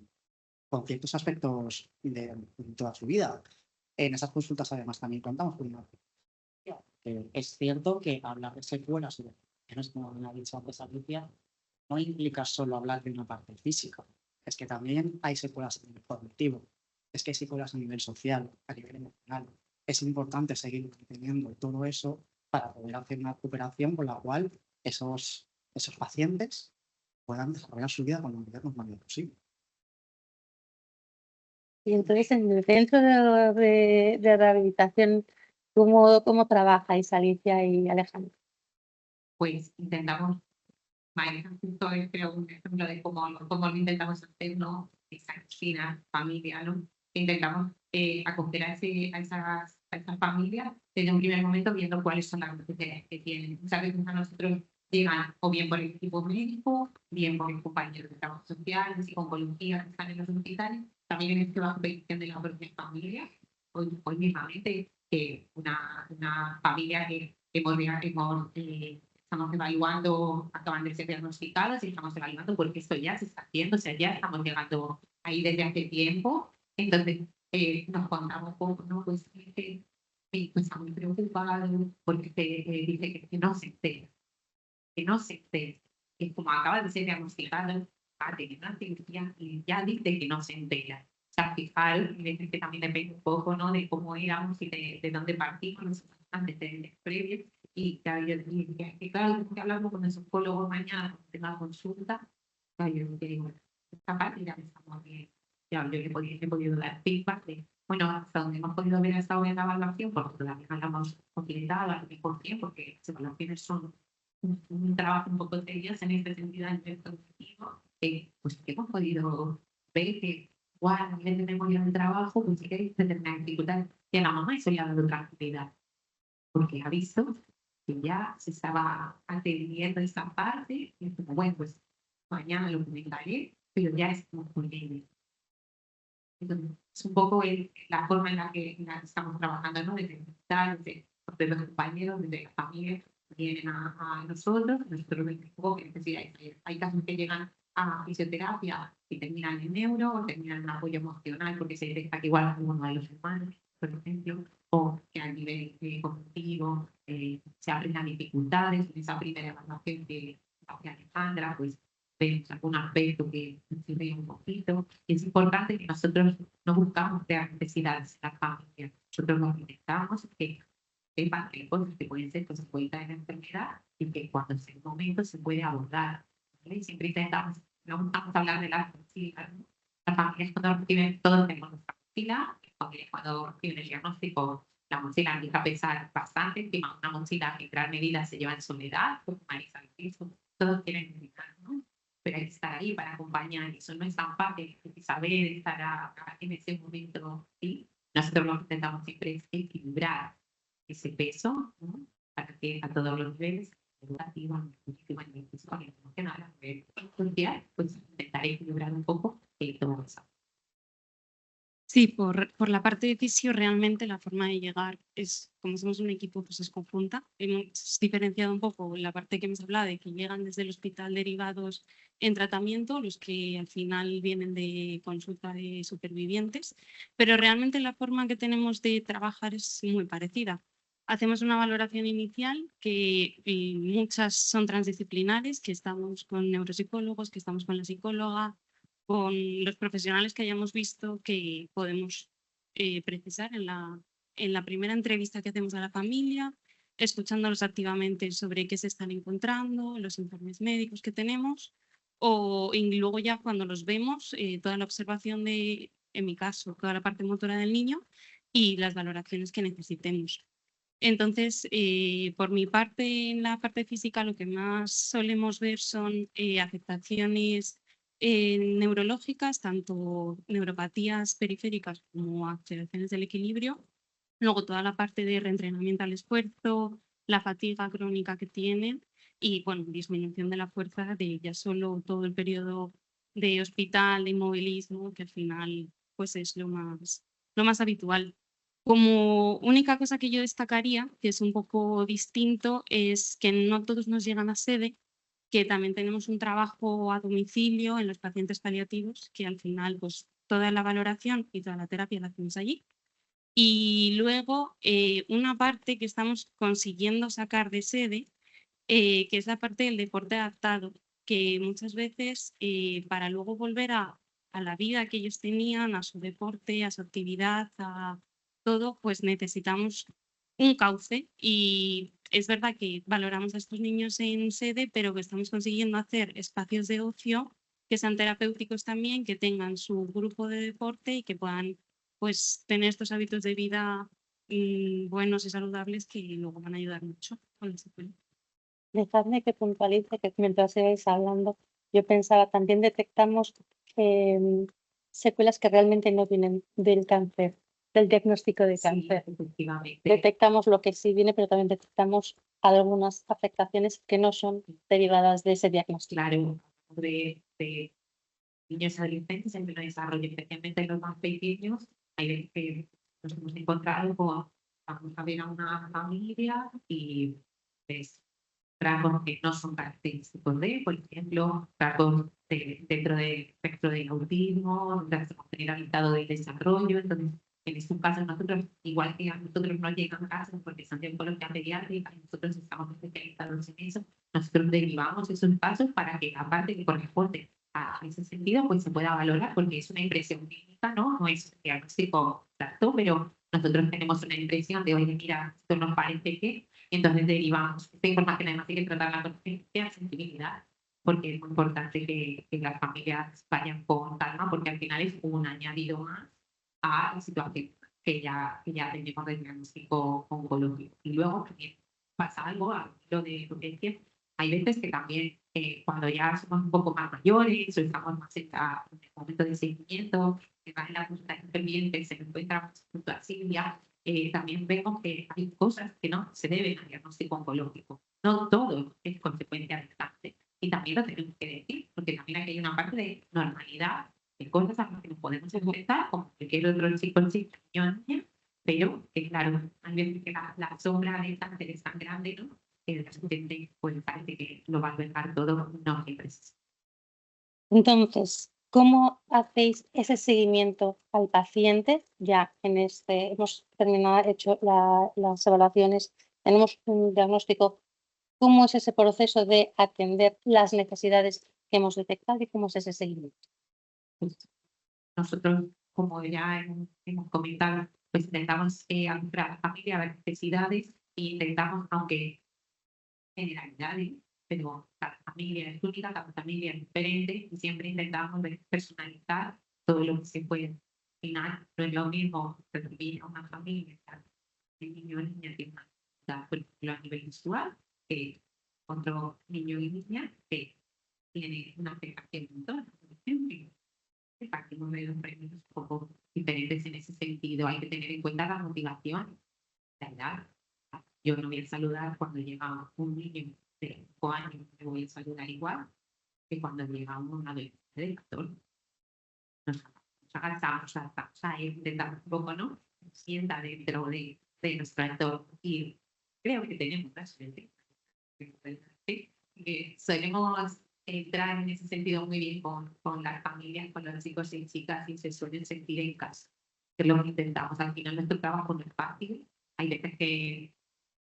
ciertos aspectos de toda su vida. En esas consultas además también contamos con una... Es cierto que hablar de secuelas, como me ha dicho antes Alicia, no implica solo hablar de una parte física, es que también hay secuelas a nivel cognitivo, es que hay secuelas a nivel social, a nivel emocional. Es importante seguir manteniendo todo eso para poder hacer una recuperación con la cual esos pacientes puedan desarrollar su vida con la mayor normalidad posible. Y entonces en el centro de rehabilitación ¿Cómo trabajáis, Alicia y Alejandro? Pues intentamos, María justo creo un ejemplo de cómo lo intentamos hacer, ¿no? Esa cocina, familia, ¿no? Intentamos acoger a esas familias desde un primer momento viendo cuáles son las necesidades que tienen. Muchas veces a nosotros llegan o bien por el equipo médico, bien por el compañero de trabajo social, psicología que están en los hospitales, también en la petición de la propia familia. Hoy mismamente una familia que estamos evaluando, acaban de ser diagnosticadas y estamos evaluando porque esto ya se está haciendo, o sea, ya estamos llegando ahí desde hace tiempo. Entonces, nos contamos poco, ¿no? Pues que está muy preocupado porque dice que no se entera, que no se entera. Que como acaba de ser diagnosticado, va a tener una cirugía y ya dice que no se entera. O sea, fijaros, que también depende un poco, ¿no? De cómo éramos y de dónde partimos, los antecedentes previos. Y claro, yo decía que claro, tengo que hablar con el psicólogo mañana, cuando tenga consulta. Claro, yo digo, esta parte ya estamos bien. Ya, yo le he podido dar feedback de, bueno, hasta donde hemos podido ver hasta ahora en la evaluación, porque todavía no la hemos completado al 100%, porque las evaluaciones son un trabajo un poco tedioso en este sentido, en el cognitivo, pues que hemos podido ver que, igual, a nivel de memoria del trabajo, pues sí que hay determinadas dificultades. Y a la mamá eso le ha dado tranquilidad, porque ha visto que ya se estaba atendiendo esa parte, y es como, bueno, pues mañana lo comentaré, pero ya estamos con ella. Entonces, es un poco la forma en la que estamos trabajando, ¿no? Desde el hospital, desde los compañeros, desde la familia, vienen a nosotros vemos un poco qué necesidades hay. Hay casos que llegan a fisioterapia y terminan en neuro, o terminan en apoyo emocional porque se detecta que igual alguno de los hermanos, por ejemplo, o que a nivel cognitivo se abren dificultades en esa primera evaluación que hace Alejandra, pues vemos algún aspecto que nos sirve un poquito. Es importante que nosotros no buscamos crear necesidades en la familia. Nosotros nos intentamos que sepan que hay cosas que pueden ser consecuencias de la enfermedad y que cuando sea el momento se puede abordar. ¿Vale? Y siempre intentamos, no buscamos hablar de las mochilas, ¿no? Las familias cuando reciben, todos tenemos nuestra mochila, las familias cuando reciben el diagnóstico, la mochila empieza a pesar bastante, encima una mochila que en gran medida se lleva en soledad, como Marisa lo hizo, todos quieren meditar, ¿no? Pero hay que estar ahí para acompañar, y eso no es tan fácil, hay que saber estar en ese momento, ¿sí? Nosotros lo que intentamos siempre es equilibrar ese peso, ¿no? Para que a todos los niveles, educativo, administrativo, físico, emocional, a nivel social, pues intentar equilibrar un poco todo eso. Sí, por la parte de fisio, realmente la forma de llegar es, como somos un equipo, pues es conjunta. Hemos diferenciado un poco la parte que hemos hablado de que llegan desde el hospital derivados en tratamiento, los que al final vienen de consulta de supervivientes, pero realmente la forma que tenemos de trabajar es muy parecida. Hacemos una valoración inicial que muchas son transdisciplinares, que estamos con neuropsicólogos, que estamos con la psicóloga, con los profesionales que hayamos visto que podemos precisar en la primera entrevista que hacemos a la familia, escuchándolos activamente sobre qué se están encontrando, los informes médicos que tenemos, y luego ya cuando los vemos, toda la observación de, en mi caso, toda la parte motora del niño y las valoraciones que necesitemos. Entonces, por mi parte, en la parte física, lo que más solemos ver son afectaciones neurológicas, tanto neuropatías periféricas como alteraciones del equilibrio. Luego toda la parte de reentrenamiento al esfuerzo, la fatiga crónica que tienen y bueno, disminución de la fuerza de ya solo todo el periodo de hospital, de inmovilismo, que al final pues es lo más habitual. Como única cosa que yo destacaría, que es un poco distinto, es que no todos nos llegan a sede, que también tenemos un trabajo a domicilio en los pacientes paliativos, que al final pues toda la valoración y toda la terapia la hacemos allí. Y luego una parte que estamos consiguiendo sacar de sede, que es la parte del deporte adaptado, que muchas veces para luego volver a la vida que ellos tenían, a su deporte, a su actividad, a todo, pues necesitamos un cauce y es verdad que valoramos a estos niños en sede, pero que estamos consiguiendo hacer espacios de ocio que sean terapéuticos también, que tengan su grupo de deporte y que puedan pues tener estos hábitos de vida buenos y saludables que luego van a ayudar mucho con la secuela. Dejadme que puntualice que mientras ibais hablando, yo pensaba, también detectamos secuelas que realmente no vienen del cáncer, del diagnóstico de cáncer. Efectivamente. Detectamos lo que sí viene, pero también detectamos algunas afectaciones que no son derivadas de ese diagnóstico. Claro, de niños y adolescentes en pleno desarrollo, especialmente los más pequeños, hay veces que nos hemos encontrado con, vamos a ver a una familia y pues rasgos que no son característicos de, por ejemplo, rasgos dentro del espectro del autismo, trastorno generalizado del desarrollo. Entonces, en estos casos nosotros, igual que a nosotros nos llegan casos porque son de oncología pediátrica, nosotros estamos especializados en eso, nosotros derivamos esos casos para que la parte que corresponde a ese sentido pues se pueda valorar, porque es una impresión clínica, ¿no? No es diagnóstico exacto, pero nosotros tenemos una impresión de, oye, mira, esto nos parece que, y entonces derivamos esta información. Además hay que tratarla con ciencia, sensibilidad, porque es muy importante que las familias vayan con calma, porque al final es un añadido más a la situación que ya tenemos del diagnóstico oncológico. Y luego también pasa algo, a lo de lo que decía, hay veces que también cuando ya somos un poco más mayores o estamos más en el momento de seguimiento, que va en la consulta interviniente, se encuentra junto a Silvia, también vemos que hay cosas que no se deben al diagnóstico oncológico. No todo es consecuencia del cáncer. Y también lo tenemos que decir, porque también aquí hay una parte de normalidad, de cosas a las que nos podemos enfrentar, como cualquier otro chico, niña, pero que claro, hay veces que la sombra del cáncer es tan grande, ¿no? Que de repente pues parece que lo va a dejar todo, no siempre es así. Entonces, ¿cómo hacéis ese seguimiento al paciente? Ya en hemos terminado, hecho las evaluaciones, tenemos un diagnóstico. ¿Cómo es ese proceso de atender las necesidades que hemos detectado y cómo es ese seguimiento? Nosotros, como ya hemos comentado, pues intentamos ayudar a la familia a ver necesidades e intentamos, aunque generalidades, pero cada familia es única, cada familia es diferente y siempre intentamos personalizar todo lo que se puede. Al final, no es lo mismo recibir a una familia de niño o niña que una, por ejemplo, a nivel visual, que otro niño y niña que tiene una afectación motora, por ejemplo. Partimos de dos premios un poco diferentes en ese sentido. Hay que tener en cuenta la motivación, la edad. Yo no voy a saludar cuando llega un niño de 5 años, me voy a saludar igual que cuando llega un adolescente de 14. Nos agachamos, a intentar un poco, ¿no? Sienta dentro de nuestro entorno. Y creo que tenemos la suerte. Solemos entrar en ese sentido muy bien con las familias, con los chicos y chicas, y se suelen sentir en casa. Que es lo que intentamos. Al final nuestro trabajo no es fácil. Hay veces que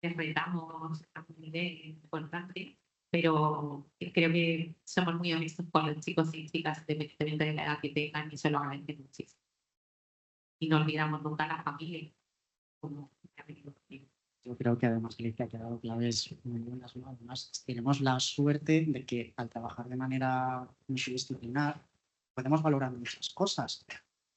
les retamos a un nivel importante, pero creo que somos muy honestos con los chicos y chicas, independientemente de la edad que tengan, y eso lo agradecen muchísimo. Y no olvidamos nunca a la familia, como ha venido conmigo. Yo creo que además Alicia ha quedado claves muy buenas, ¿no? Además, tenemos la suerte de que al trabajar de manera multidisciplinar podemos valorar muchas cosas.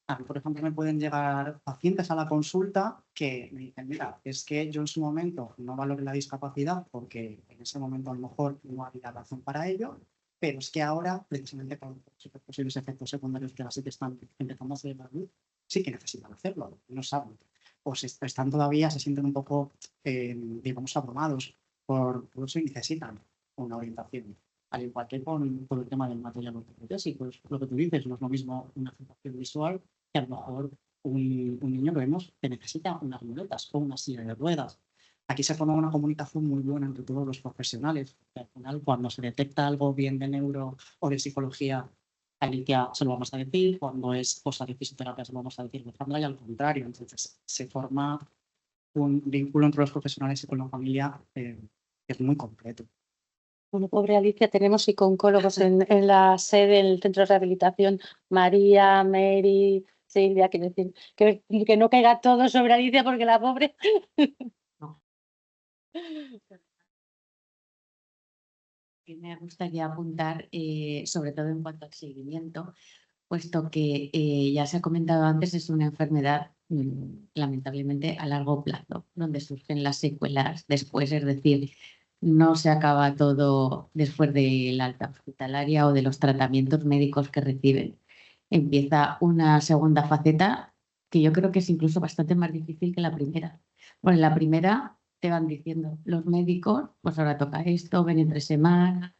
A mí, por ejemplo, me pueden llegar pacientes a la consulta que me dicen, mira, es que yo en su momento no valoré la discapacidad porque en ese momento a lo mejor no había razón para ello, pero es que ahora, precisamente con los posibles efectos secundarios que así que están empezando a hacer la luz, sí que necesitan hacerlo, no saben. O están todavía, se sienten un poco, digamos, abrumados por eso y necesitan una orientación. Al igual que con el tema del material ortopedésico, pues lo que tú dices, no es lo mismo una afectación visual que a lo mejor un niño que vemos que necesita unas muletas o una silla de ruedas. Aquí se forma una comunicación muy buena entre todos los profesionales. Al final, cuando se detecta algo bien de neuro o de psicología, a Alicia se lo vamos a decir, cuando es cosa de fisioterapia se lo vamos a decir de Sandra, y al contrario. Entonces se forma un vínculo entre los profesionales y con la familia que es muy completo. Bueno, pobre Alicia, tenemos psicooncólogos en la sede del centro de rehabilitación, María, Mary, Silvia, quiero decir, que no caiga todo sobre Alicia porque la pobre. No. Me gustaría apuntar, sobre todo en cuanto al seguimiento, puesto que ya se ha comentado antes, es una enfermedad lamentablemente a largo plazo, donde surgen las secuelas después, es decir, no se acaba todo después del alta hospitalaria o de los tratamientos médicos que reciben. Empieza una segunda faceta que yo creo que es incluso bastante más difícil que la primera. Bueno, en la primera te van diciendo los médicos, pues ahora toca esto, ven entre semanas,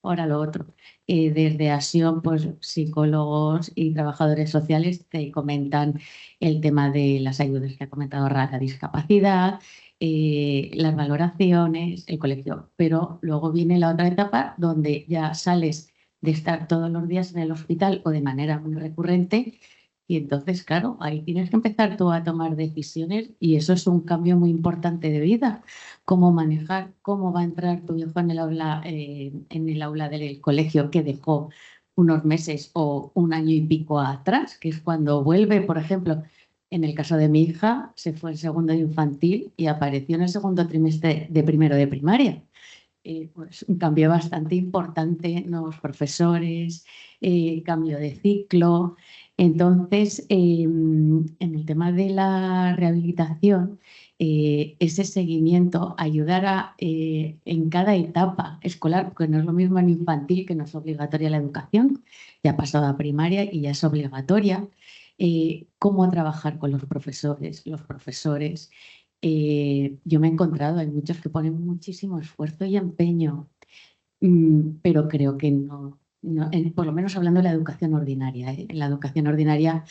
ahora lo otro. Desde ASIOM, pues psicólogos y trabajadores sociales te comentan el tema de las ayudas que ha comentado Ra, la discapacidad, las valoraciones, el colegio. Pero luego viene la otra etapa donde ya sales de estar todos los días en el hospital o de manera muy recurrente. Y entonces, claro, ahí tienes que empezar tú a tomar decisiones y eso es un cambio muy importante de vida. Cómo manejar, cómo va a entrar tu hijo en el aula del colegio que dejó unos meses o un año y pico atrás, que es cuando vuelve, por ejemplo, en el caso de mi hija, se fue en segundo de infantil y apareció en el segundo trimestre de primero de primaria. Pues un cambio bastante importante, nuevos profesores, cambio de ciclo. Entonces, en el tema de la rehabilitación, ese seguimiento, ayudar en cada etapa escolar, porque no es lo mismo en infantil, que no es obligatoria la educación, ya ha pasado a primaria y ya es obligatoria, cómo trabajar con los profesores. Yo me he encontrado, hay muchos que ponen muchísimo esfuerzo y empeño, pero creo que por lo menos hablando de la educación ordinaria, en la educación ordinaria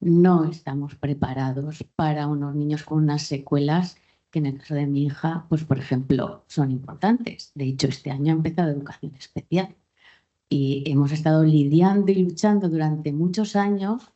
no estamos preparados para unos niños con unas secuelas que en el caso de mi hija, pues por ejemplo, son importantes. De hecho, este año ha empezado educación especial y hemos estado lidiando y luchando durante muchos años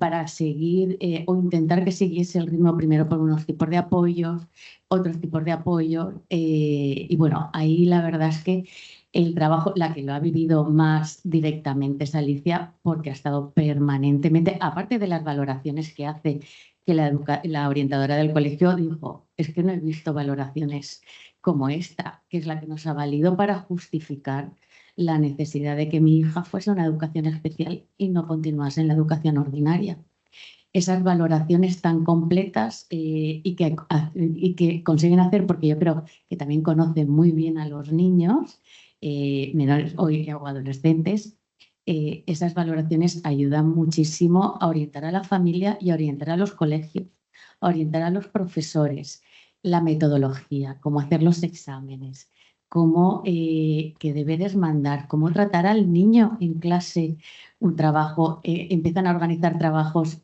para seguir o intentar que siguiese el ritmo primero por unos tipos de apoyos, otros tipos de apoyos. Y bueno, ahí la verdad es que el trabajo, la que lo ha vivido más directamente es Alicia, porque ha estado permanentemente, aparte de las valoraciones que hace, que la orientadora del colegio dijo, es que no he visto valoraciones como esta, que es la que nos ha valido para justificar la necesidad de que mi hija fuese a una educación especial y no continuase en la educación ordinaria. Esas valoraciones tan completas y que consiguen hacer, porque yo creo que también conocen muy bien a los niños, menores o adolescentes, esas valoraciones ayudan muchísimo a orientar a la familia y a orientar a los colegios, a orientar a los profesores, la metodología, cómo hacer los exámenes, cómo qué deberes mandar, cómo tratar al niño en clase, un trabajo, empiezan a organizar trabajos,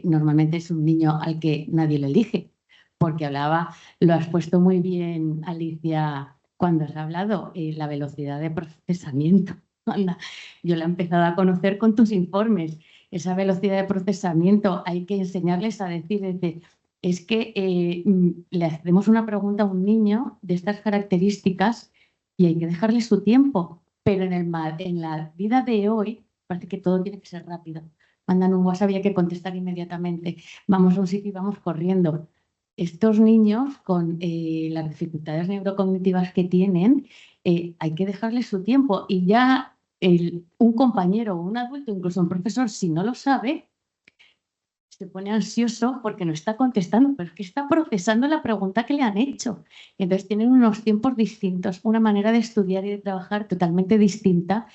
normalmente es un niño al que nadie le elige, porque lo has puesto muy bien, Alicia, cuando has hablado, la velocidad de procesamiento. Anda, yo la he empezado a conocer con tus informes. Esa velocidad de procesamiento hay que enseñarles a decir, es que le hacemos una pregunta a un niño de estas características y hay que dejarle su tiempo, pero en la vida de hoy parece que todo tiene que ser rápido. Mandan un WhatsApp y hay que contestar inmediatamente. Vamos a un sitio y vamos corriendo. Estos niños con las dificultades neurocognitivas que tienen, hay que dejarles su tiempo y ya un compañero o un adulto, incluso un profesor, si no lo sabe, se pone ansioso porque no está contestando, pero es que está procesando la pregunta que le han hecho. Entonces tienen unos tiempos distintos, una manera de estudiar y de trabajar totalmente distinta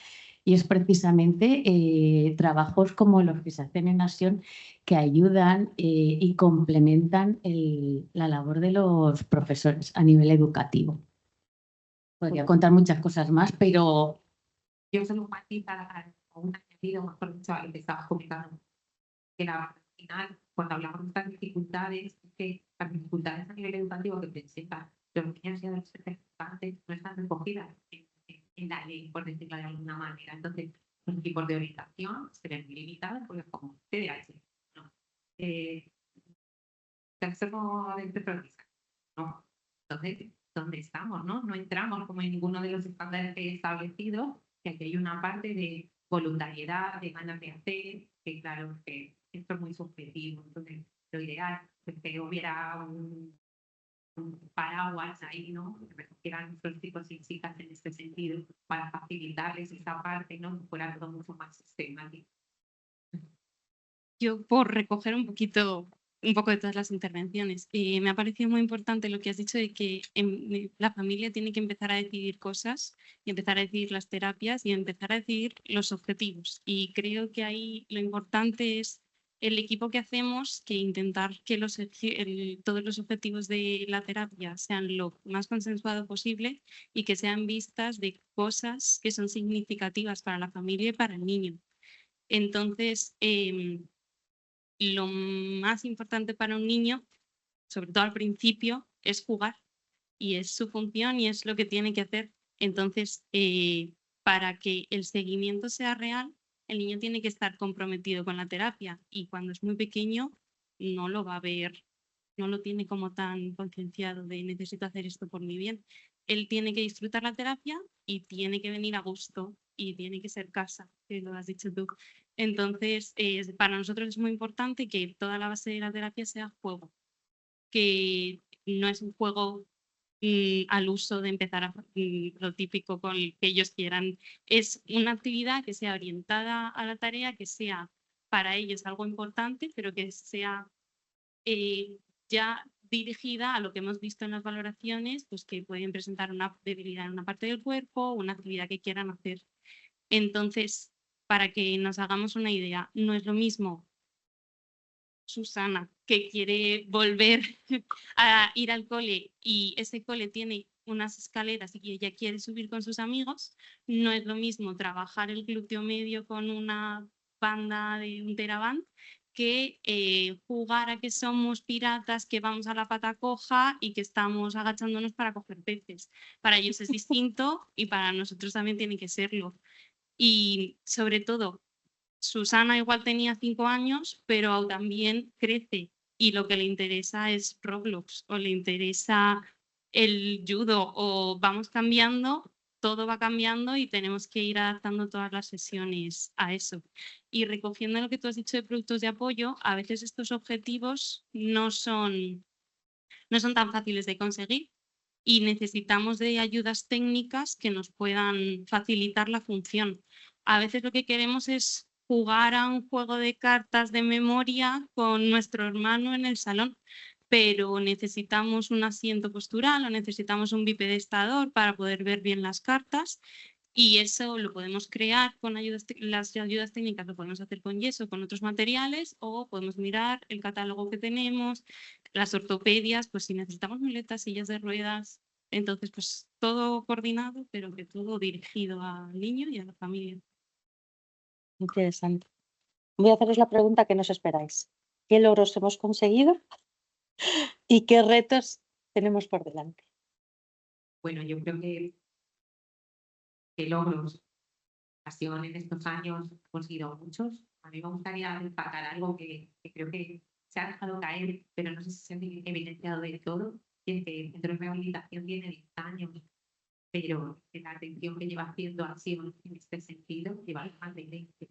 y es precisamente trabajos como los que se hacen en ASIOM que ayudan y complementan la labor de los profesores a nivel educativo. Podría contar muchas cosas más, pero yo solo matizar o un añadido, mejor dicho, a lo que estabas comentando, que al final, cuando hablamos de estas dificultades, es que las dificultades a nivel educativo que presentan los niños y adolescentes no están recogidas en la ley, por decirlo de alguna manera. Entonces, los tipos de orientación se ven limitados porque es como TDAH, ¿no? Trastorno del aprendizaje, ¿no? Entonces, ¿dónde estamos, no? No entramos como en ninguno de los estándares establecidos, que aquí hay una parte de voluntariedad, de ganas de hacer, que claro, que esto es muy subjetivo. Entonces, lo ideal es que hubiera un paraguas ahí, ¿no? Que recogieran nuestros chicos y chicas en este sentido, para facilitarles esa parte, ¿no? Que fuera todo mucho más sistemático. Yo, por recoger un poquito un poco de todas las intervenciones. Me ha parecido muy importante lo que has dicho de que la familia tiene que empezar a decidir cosas y empezar a decidir las terapias y empezar a decidir los objetivos. Y creo que ahí lo importante es el equipo que hacemos, que intentar que todos los objetivos de la terapia sean lo más consensuado posible y que sean vistas de cosas que son significativas para la familia y para el niño. Entonces, lo más importante para un niño, sobre todo al principio, es jugar y es su función y es lo que tiene que hacer. Entonces, para que el seguimiento sea real, el niño tiene que estar comprometido con la terapia y cuando es muy pequeño no lo va a ver, no lo tiene como tan concienciado de necesito hacer esto por mi bien. Él tiene que disfrutar la terapia y tiene que venir a gusto y tiene que ser casa, que lo has dicho tú. Entonces, para nosotros es muy importante que toda la base de la terapia sea juego, que no es un juego al uso de empezar lo típico con el que ellos quieran. Es una actividad que sea orientada a la tarea, que sea para ellos algo importante, pero que sea ya dirigida a lo que hemos visto en las valoraciones, pues que pueden presentar una debilidad en una parte del cuerpo, una actividad que quieran hacer. Entonces, para que nos hagamos una idea, no es lo mismo Susana, que quiere volver a ir al cole y ese cole tiene unas escaleras y ella quiere subir con sus amigos, no es lo mismo trabajar el glúteo medio con una banda de un teraband que jugar a que somos piratas, que vamos a la pata coja y que estamos agachándonos para coger peces. Para ellos es distinto y para nosotros también tiene que serlo. Y sobre todo, Susana igual tenía 5 años, pero también crece y lo que le interesa es Roblox o le interesa el judo o vamos cambiando, todo va cambiando y tenemos que ir adaptando todas las sesiones a eso. Y recogiendo lo que tú has dicho de productos de apoyo, a veces estos objetivos no son tan fáciles de conseguir y necesitamos de ayudas técnicas que nos puedan facilitar la función. A veces lo que queremos es jugar a un juego de cartas de memoria con nuestro hermano en el salón, pero necesitamos un asiento postural o necesitamos un bipedestador para poder ver bien las cartas y eso lo podemos crear con las ayudas técnicas, lo podemos hacer con yeso, con otros materiales o podemos mirar el catálogo que tenemos, las ortopedias, pues si necesitamos muletas, sillas de ruedas, entonces pues todo coordinado, pero que todo dirigido al niño y a la familia. Interesante. Voy a haceros la pregunta que no os esperáis. ¿Qué logros hemos conseguido y qué retos tenemos por delante? Bueno, yo creo que logros en estos años han sido muchos. A mí me gustaría destacar algo que creo que se ha dejado caer, pero no sé si se ha evidenciado del todo, y es que el centro de rehabilitación tiene 10 años, pero la atención que lleva haciendo acción en este sentido lleva más de 20.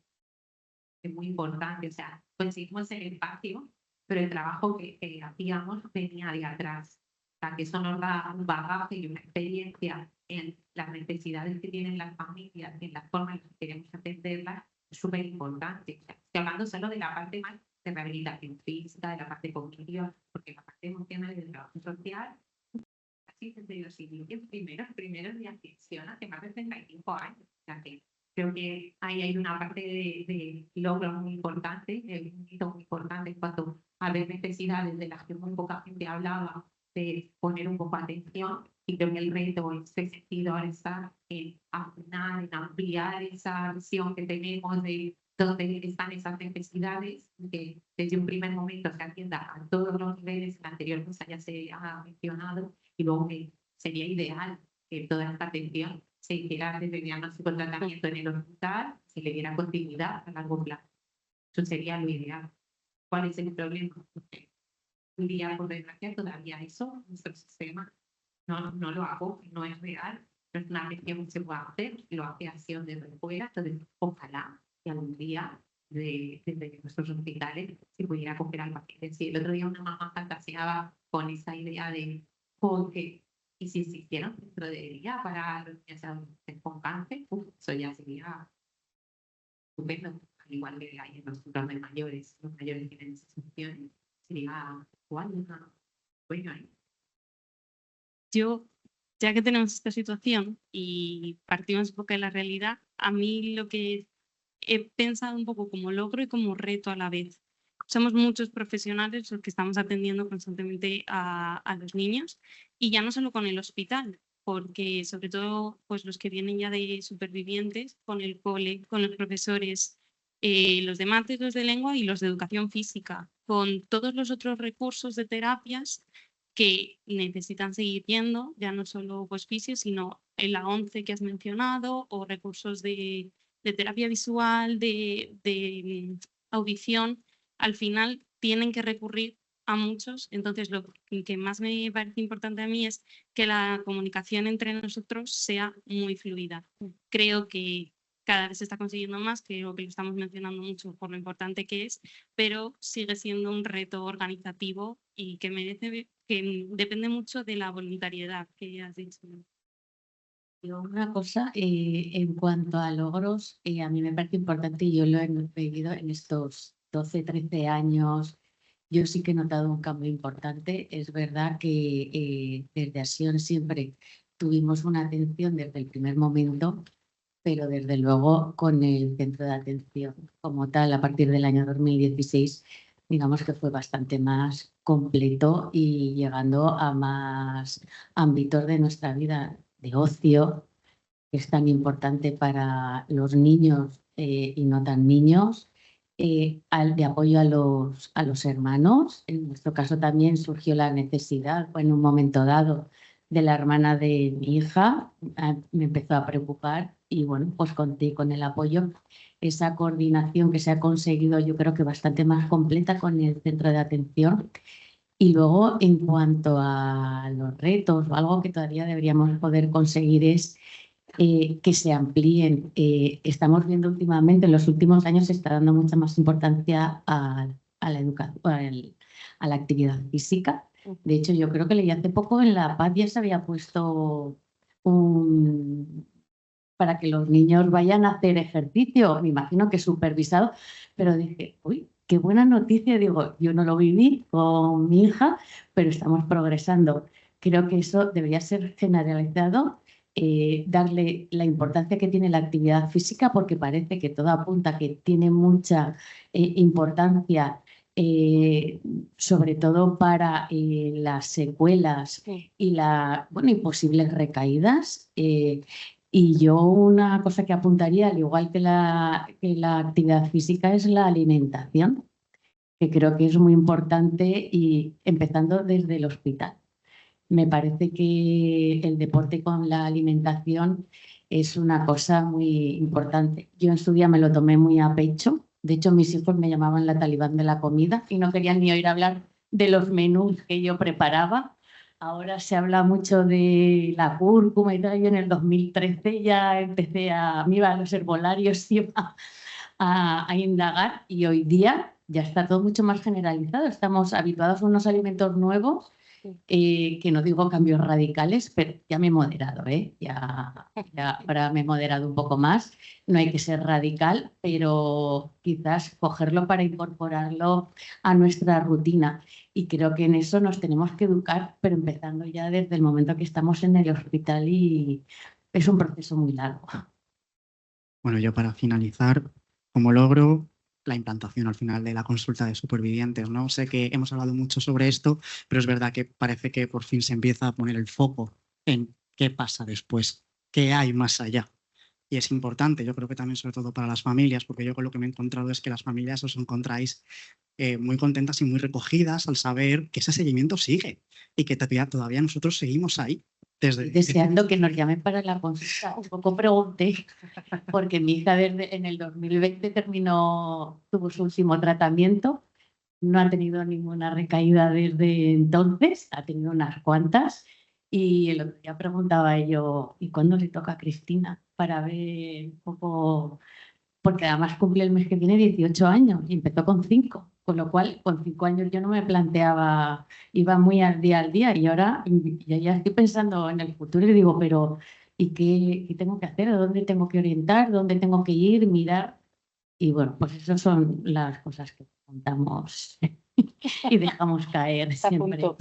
Es muy importante, o sea, conseguimos el espacio, pero el trabajo que hacíamos venía de atrás. O sea, que eso nos da un bagaje y una experiencia en las necesidades que tienen las familias y en la forma en la que queremos atenderlas, es súper importante. O sea, estoy hablando solo de la parte más de rehabilitación física, de la parte cognitiva, porque la parte emocional y del trabajo social, así desde los inicios primeros de adicción hace más de 35 años. O sea, que creo que ahí hay una parte de logro muy importante, un hito muy importante en cuanto a ver necesidades de las que muy poca gente hablaba, de poner un poco de atención. Y creo que el reto en este sentido ahora está en afinar, en ampliar esa visión que tenemos de dónde están esas necesidades, que desde un primer momento se atienda a todos los niveles, en la anterior cosa ya se ha mencionado, y luego que sería ideal que toda esta atención se hiciera desde el diagnóstico y tratamiento en el hospital, se le diera continuidad a largo plazo. Eso sería lo ideal. ¿Cuál es el problema? Porque un día, por desgracia, todavía eso, nuestro sistema no lo hago, no es real, no es una gestión que se pueda hacer, lo hace acción desde fuera, entonces ojalá que algún día desde nuestros hospitales se pudiera coger al paciente. Sí, el otro día una mamá fantaseaba con esa idea de porque y si existiera un centro de día para los niños y adolescentes con cáncer, eso ya sería estupendo, al igual que hay en los centros de mayores, los mayores tienen esas opciones, sería cuándo, bueno, Yo, ya que tenemos esta situación y partimos un poco de la realidad, a mí lo que he pensado un poco como logro y como reto a la vez. Somos muchos profesionales los que estamos atendiendo constantemente a los niños y ya no solo con el hospital, porque sobre todo pues los que vienen ya de supervivientes, con el cole, con los profesores, los de mates, los de lengua y los de educación física, con todos los otros recursos de terapias que necesitan seguir viendo, ya no solo pues fisio, sino en la 11 que has mencionado o recursos de terapia visual, de audición, al final tienen que recurrir a muchos. Entonces, lo que más me parece importante a mí es que la comunicación entre nosotros sea muy fluida. Creo que cada vez se está consiguiendo más, creo que lo estamos mencionando mucho por lo importante que es, pero sigue siendo un reto organizativo y que merece, que depende mucho de la voluntariedad que has dicho. Yo una cosa, en cuanto a logros, a mí me parece importante y yo lo he vivido en estos 12, 13 años. Yo sí que he notado un cambio importante. Es verdad que desde Acción siempre tuvimos una atención desde el primer momento, pero desde luego con el centro de atención como tal, a partir del año 2016, digamos que fue bastante más completo y llegando a más ámbitos de nuestra vida, de ocio, que es tan importante para los niños y no tan niños, de apoyo a los hermanos. En nuestro caso también surgió la necesidad, en un momento dado, de la hermana de mi hija, me empezó a preocupar y bueno, pues conté con el apoyo, esa coordinación que se ha conseguido yo creo que bastante más completa con el centro de atención. Y luego, en cuanto a los retos o algo que todavía deberíamos poder conseguir es que se amplíen. Estamos viendo últimamente, en los últimos años se está dando mucha más importancia a la educación, a la actividad física. De hecho, yo creo que leí hace poco en la PAD ya se había puesto para que los niños vayan a hacer ejercicio, me imagino que supervisado, pero dije, uy, qué buena noticia, digo, yo no lo viví con mi hija, pero estamos progresando. Creo que eso debería ser generalizado, darle la importancia que tiene la actividad física, porque parece que todo apunta que tiene mucha importancia, sobre todo para las secuelas y, y posibles recaídas. Y yo una cosa que apuntaría, al igual que la actividad física, es la alimentación, que creo que es muy importante y empezando desde el hospital. Me parece que el deporte con la alimentación es una cosa muy importante. Yo en su día me lo tomé muy a pecho. De hecho, mis hijos me llamaban la talibán de la comida y no querían ni oír hablar de los menús que yo preparaba. Ahora se habla mucho de la cúrcuma y tal. Yo en el 2013 ya me iba a los herbolarios, iba a indagar y hoy día ya está todo mucho más generalizado. Estamos habituados a unos alimentos nuevos, que no digo cambios radicales, pero ya me he moderado, ya ahora me he moderado un poco más. No hay que ser radical, pero quizás cogerlo para incorporarlo a nuestra rutina. Y creo que en eso nos tenemos que educar, pero empezando ya desde el momento que estamos en el hospital y es un proceso muy largo. Bueno, yo para finalizar, como logro, la implantación al final de la consulta de supervivientes, ¿no? Sé que hemos hablado mucho sobre esto, pero es verdad que parece que por fin se empieza a poner el foco en qué pasa después, qué hay más allá. Y es importante, yo creo que también sobre todo para las familias, porque yo con lo que me he encontrado es que las familias os encontráis muy contentas y muy recogidas al saber que ese seguimiento sigue y que todavía nosotros seguimos ahí. Deseando que nos llamen para la consulta. Un poco pregunté, porque mi hija en el 2020 tuvo su último tratamiento, no ha tenido ninguna recaída desde entonces, ha tenido unas cuantas, y el otro día preguntaba yo, ¿y cuándo le toca a Cristina? Para ver un poco, porque además cumple el mes que viene 18 años y empezó con 5. Con lo cual, con 5 años yo no me planteaba, iba muy al día y ahora ya estoy pensando en el futuro y digo, pero ¿y qué tengo que hacer? ¿A dónde tengo que orientar? ¿Dónde tengo que ir? Mirar. Y bueno, pues esas son las cosas que contamos. y dejamos caer Está a siempre. punto.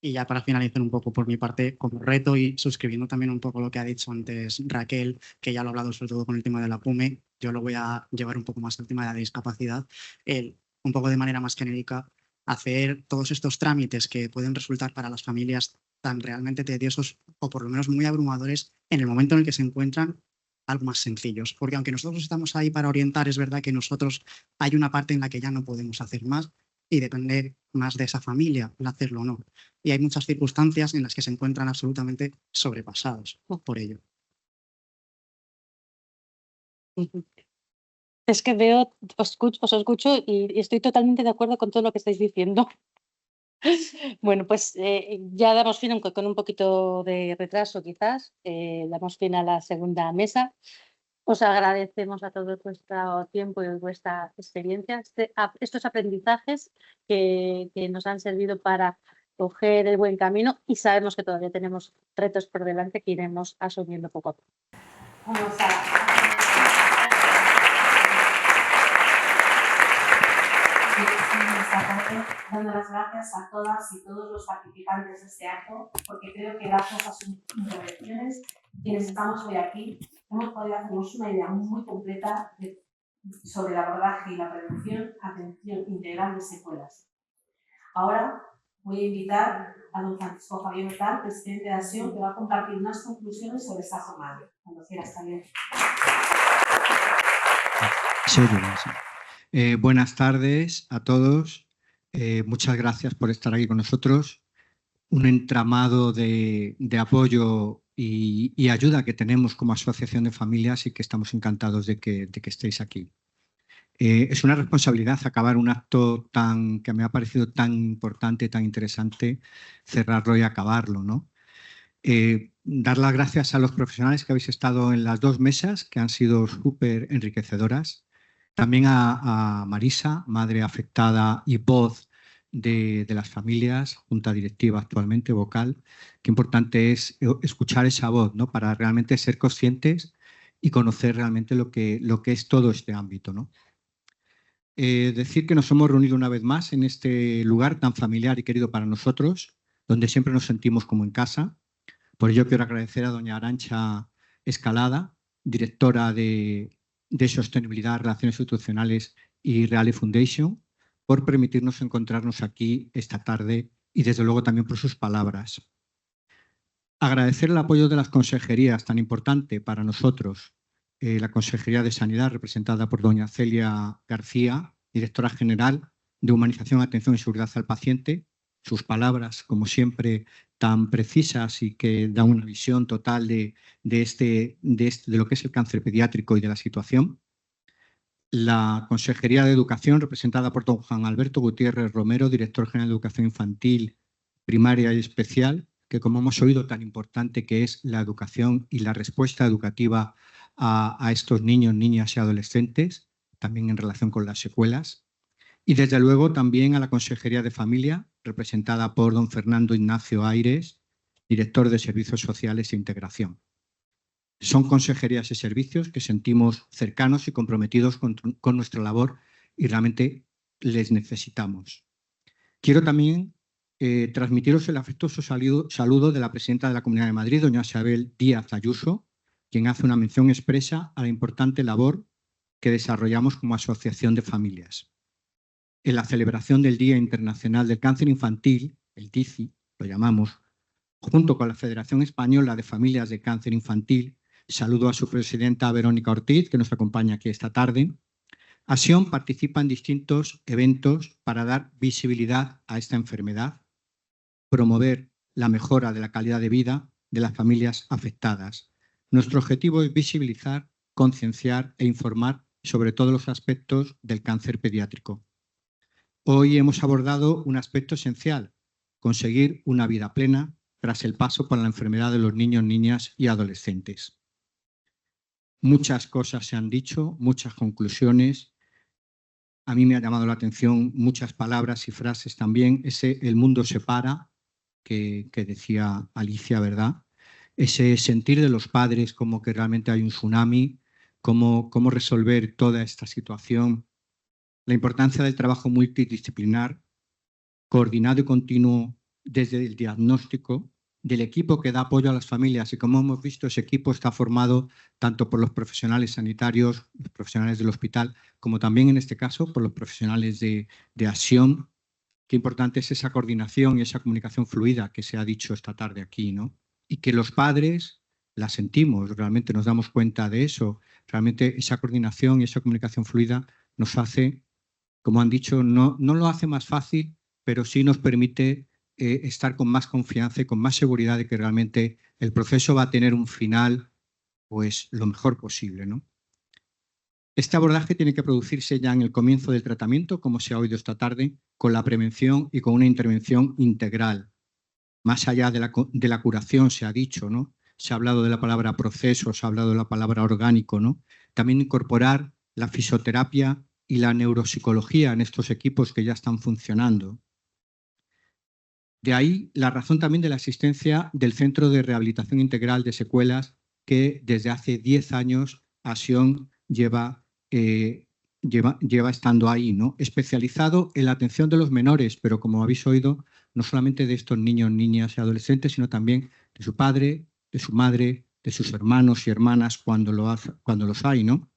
Y ya para finalizar un poco por mi parte, como reto y suscribiendo también un poco lo que ha dicho antes Raquel, que ya lo ha hablado sobre todo con el tema de la PUME, yo lo voy a llevar un poco más al tema de la discapacidad, un poco de manera más genérica, hacer todos estos trámites que pueden resultar para las familias tan realmente tediosos o por lo menos muy abrumadores en el momento en el que se encuentran algo más sencillos. Porque aunque nosotros estamos ahí para orientar, es verdad que nosotros hay una parte en la que ya no podemos hacer más y depende más de esa familia el hacerlo o no. Y hay muchas circunstancias en las que se encuentran absolutamente sobrepasados por ello. Es que veo, os escucho y estoy totalmente de acuerdo con todo lo que estáis diciendo. Bueno, pues ya damos fin con un poquito de retraso quizás, damos fin a la segunda mesa. Os agradecemos a todos vuestro tiempo y vuestra experiencia, estos aprendizajes que nos han servido para coger el buen camino y sabemos que todavía tenemos retos por delante que iremos asumiendo poco a poco. Vamos a dando las gracias a todas y todos los participantes de este acto, porque creo que gracias a sus intervenciones, quienes estamos hoy aquí, hemos podido hacernos una idea muy completa sobre el abordaje y la prevención, atención integral de secuelas. Ahora voy a invitar a don Francisco Javier Metal, presidente de ASION, que va a compartir unas conclusiones sobre esta jornada. Cuando quieras, Javier. Buenas tardes a todos. Muchas gracias por estar aquí con nosotros. Un entramado de apoyo y ayuda que tenemos como asociación de familias y que estamos encantados de que estéis aquí. Es una responsabilidad acabar un acto que me ha parecido tan importante, tan interesante, cerrarlo y acabarlo, ¿no? Dar las gracias a los profesionales que habéis estado en las dos mesas, que han sido súper enriquecedoras. También a Marisa, madre afectada y voz de las familias, junta directiva actualmente, vocal. Qué importante es escuchar esa voz, ¿no? Para realmente ser conscientes y conocer realmente lo que es todo este ámbito, ¿no? Decir que nos hemos reunido una vez más en este lugar tan familiar y querido para nosotros, donde siempre nos sentimos como en casa. Por ello quiero agradecer a doña Arantxa Escalada, directora de Sostenibilidad, Relaciones Institucionales y Reale Foundation, por permitirnos encontrarnos aquí esta tarde y desde luego también por sus palabras. Agradecer el apoyo de las consejerías tan importante para nosotros, la Consejería de Sanidad representada por doña Celia García, directora general de Humanización, Atención y Seguridad al Paciente, sus palabras, como siempre, tan precisas y que dan una visión total de lo que es el cáncer pediátrico y de la situación. La Consejería de Educación, representada por don Juan Alberto Gutiérrez Romero, director general de Educación Infantil, Primaria y Especial, que como hemos oído tan importante que es la educación y la respuesta educativa a estos niños, niñas y adolescentes, también en relación con las secuelas. Y desde luego también a la Consejería de Familia, representada por don Fernando Ignacio Aires, director de Servicios Sociales e Integración. Son consejerías y servicios que sentimos cercanos y comprometidos con nuestra labor y realmente les necesitamos. Quiero también transmitiros el afectuoso saludo de la presidenta de la Comunidad de Madrid, doña Isabel Díaz Ayuso, quien hace una mención expresa a la importante labor que desarrollamos como asociación de familias. En la celebración del Día Internacional del Cáncer Infantil, el DICI, lo llamamos, junto con la Federación Española de Familias de Cáncer Infantil, saludo a su presidenta Verónica Ortiz, que nos acompaña aquí esta tarde. ASION participa en distintos eventos para dar visibilidad a esta enfermedad, promover la mejora de la calidad de vida de las familias afectadas. Nuestro objetivo es visibilizar, concienciar e informar sobre todos los aspectos del cáncer pediátrico. Hoy hemos abordado un aspecto esencial, conseguir una vida plena tras el paso por la enfermedad de los niños, niñas y adolescentes. Muchas cosas se han dicho, muchas conclusiones. A mí me ha llamado la atención muchas palabras y frases también. Ese "el mundo se para", que decía Alicia, ¿verdad? Ese sentir de los padres como que realmente hay un tsunami, cómo resolver toda esta situación. la importancia del trabajo multidisciplinar, coordinado y continuo desde el diagnóstico, del equipo que da apoyo a las familias. Y como hemos visto, ese equipo está formado tanto por los profesionales sanitarios, los profesionales del hospital, como también en este caso por los profesionales de Acción. Qué importante es esa coordinación y esa comunicación fluida que se ha dicho esta tarde aquí, ¿no? Y que los padres la sentimos, realmente nos damos cuenta de eso. Realmente esa coordinación y esa comunicación fluida nos hace, como han dicho, no lo hace más fácil, pero sí nos permite estar con más confianza y con más seguridad de que realmente el proceso va a tener un final pues lo mejor posible, ¿no? Este abordaje tiene que producirse ya en el comienzo del tratamiento, como se ha oído esta tarde, con la prevención y con una intervención integral. Más allá de la curación, se ha dicho, ¿no? Se ha hablado de la palabra proceso, se ha hablado de la palabra orgánico, ¿no? También incorporar la fisioterapia y la neuropsicología en estos equipos que ya están funcionando. De ahí la razón también de la existencia del Centro de Rehabilitación Integral de Secuelas, que desde hace 10 años Acción lleva estando ahí, ¿no? Especializado en la atención de los menores, pero como habéis oído, no solamente de estos niños, niñas y adolescentes, sino también de su padre, de su madre, de sus hermanos y hermanas cuando los hay, ¿no?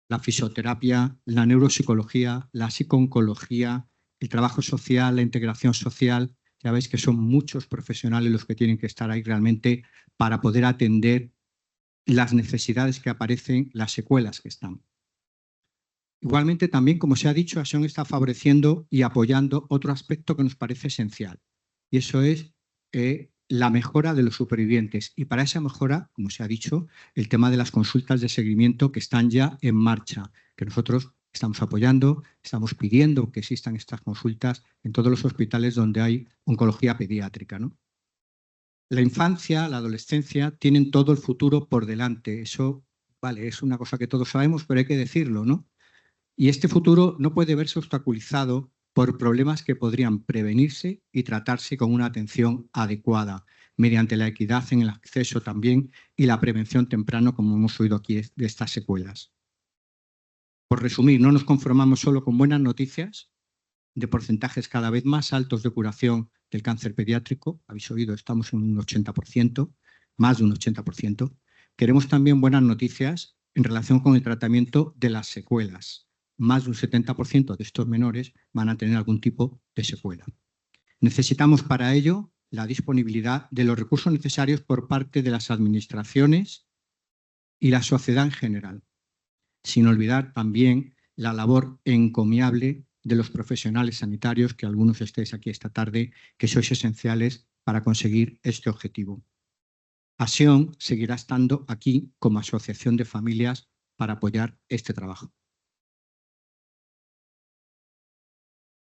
La fisioterapia, la neuropsicología, la psicooncología, el trabajo social, la integración social. Ya veis que son muchos profesionales los que tienen que estar ahí realmente para poder atender las necesidades que aparecen, las secuelas que están. Igualmente también, como se ha dicho, Acción está favoreciendo y apoyando otro aspecto que nos parece esencial, y eso es la mejora de los supervivientes. Y para esa mejora, como se ha dicho, el tema de las consultas de seguimiento que están ya en marcha, que nosotros estamos apoyando, estamos pidiendo que existan estas consultas en todos los hospitales donde hay oncología pediátrica, ¿no? La infancia, la adolescencia tienen todo el futuro por delante. Eso, vale, es una cosa que todos sabemos, pero hay que decirlo, ¿no? Y este futuro no puede verse obstaculizado por problemas que podrían prevenirse y tratarse con una atención adecuada, mediante la equidad en el acceso también y la prevención temprana, como hemos oído aquí de estas secuelas. Por resumir, no nos conformamos solo con buenas noticias de porcentajes cada vez más altos de curación del cáncer pediátrico. Habéis oído, estamos en un 80%, más de un 80%. Queremos también buenas noticias en relación con el tratamiento de las secuelas. Más de un 70% de estos menores van a tener algún tipo de secuela. Necesitamos para ello la disponibilidad de los recursos necesarios por parte de las administraciones y la sociedad en general, sin olvidar también la labor encomiable de los profesionales sanitarios, que algunos estéis aquí esta tarde, que sois esenciales para conseguir este objetivo. Acción seguirá estando aquí como asociación de familias para apoyar este trabajo.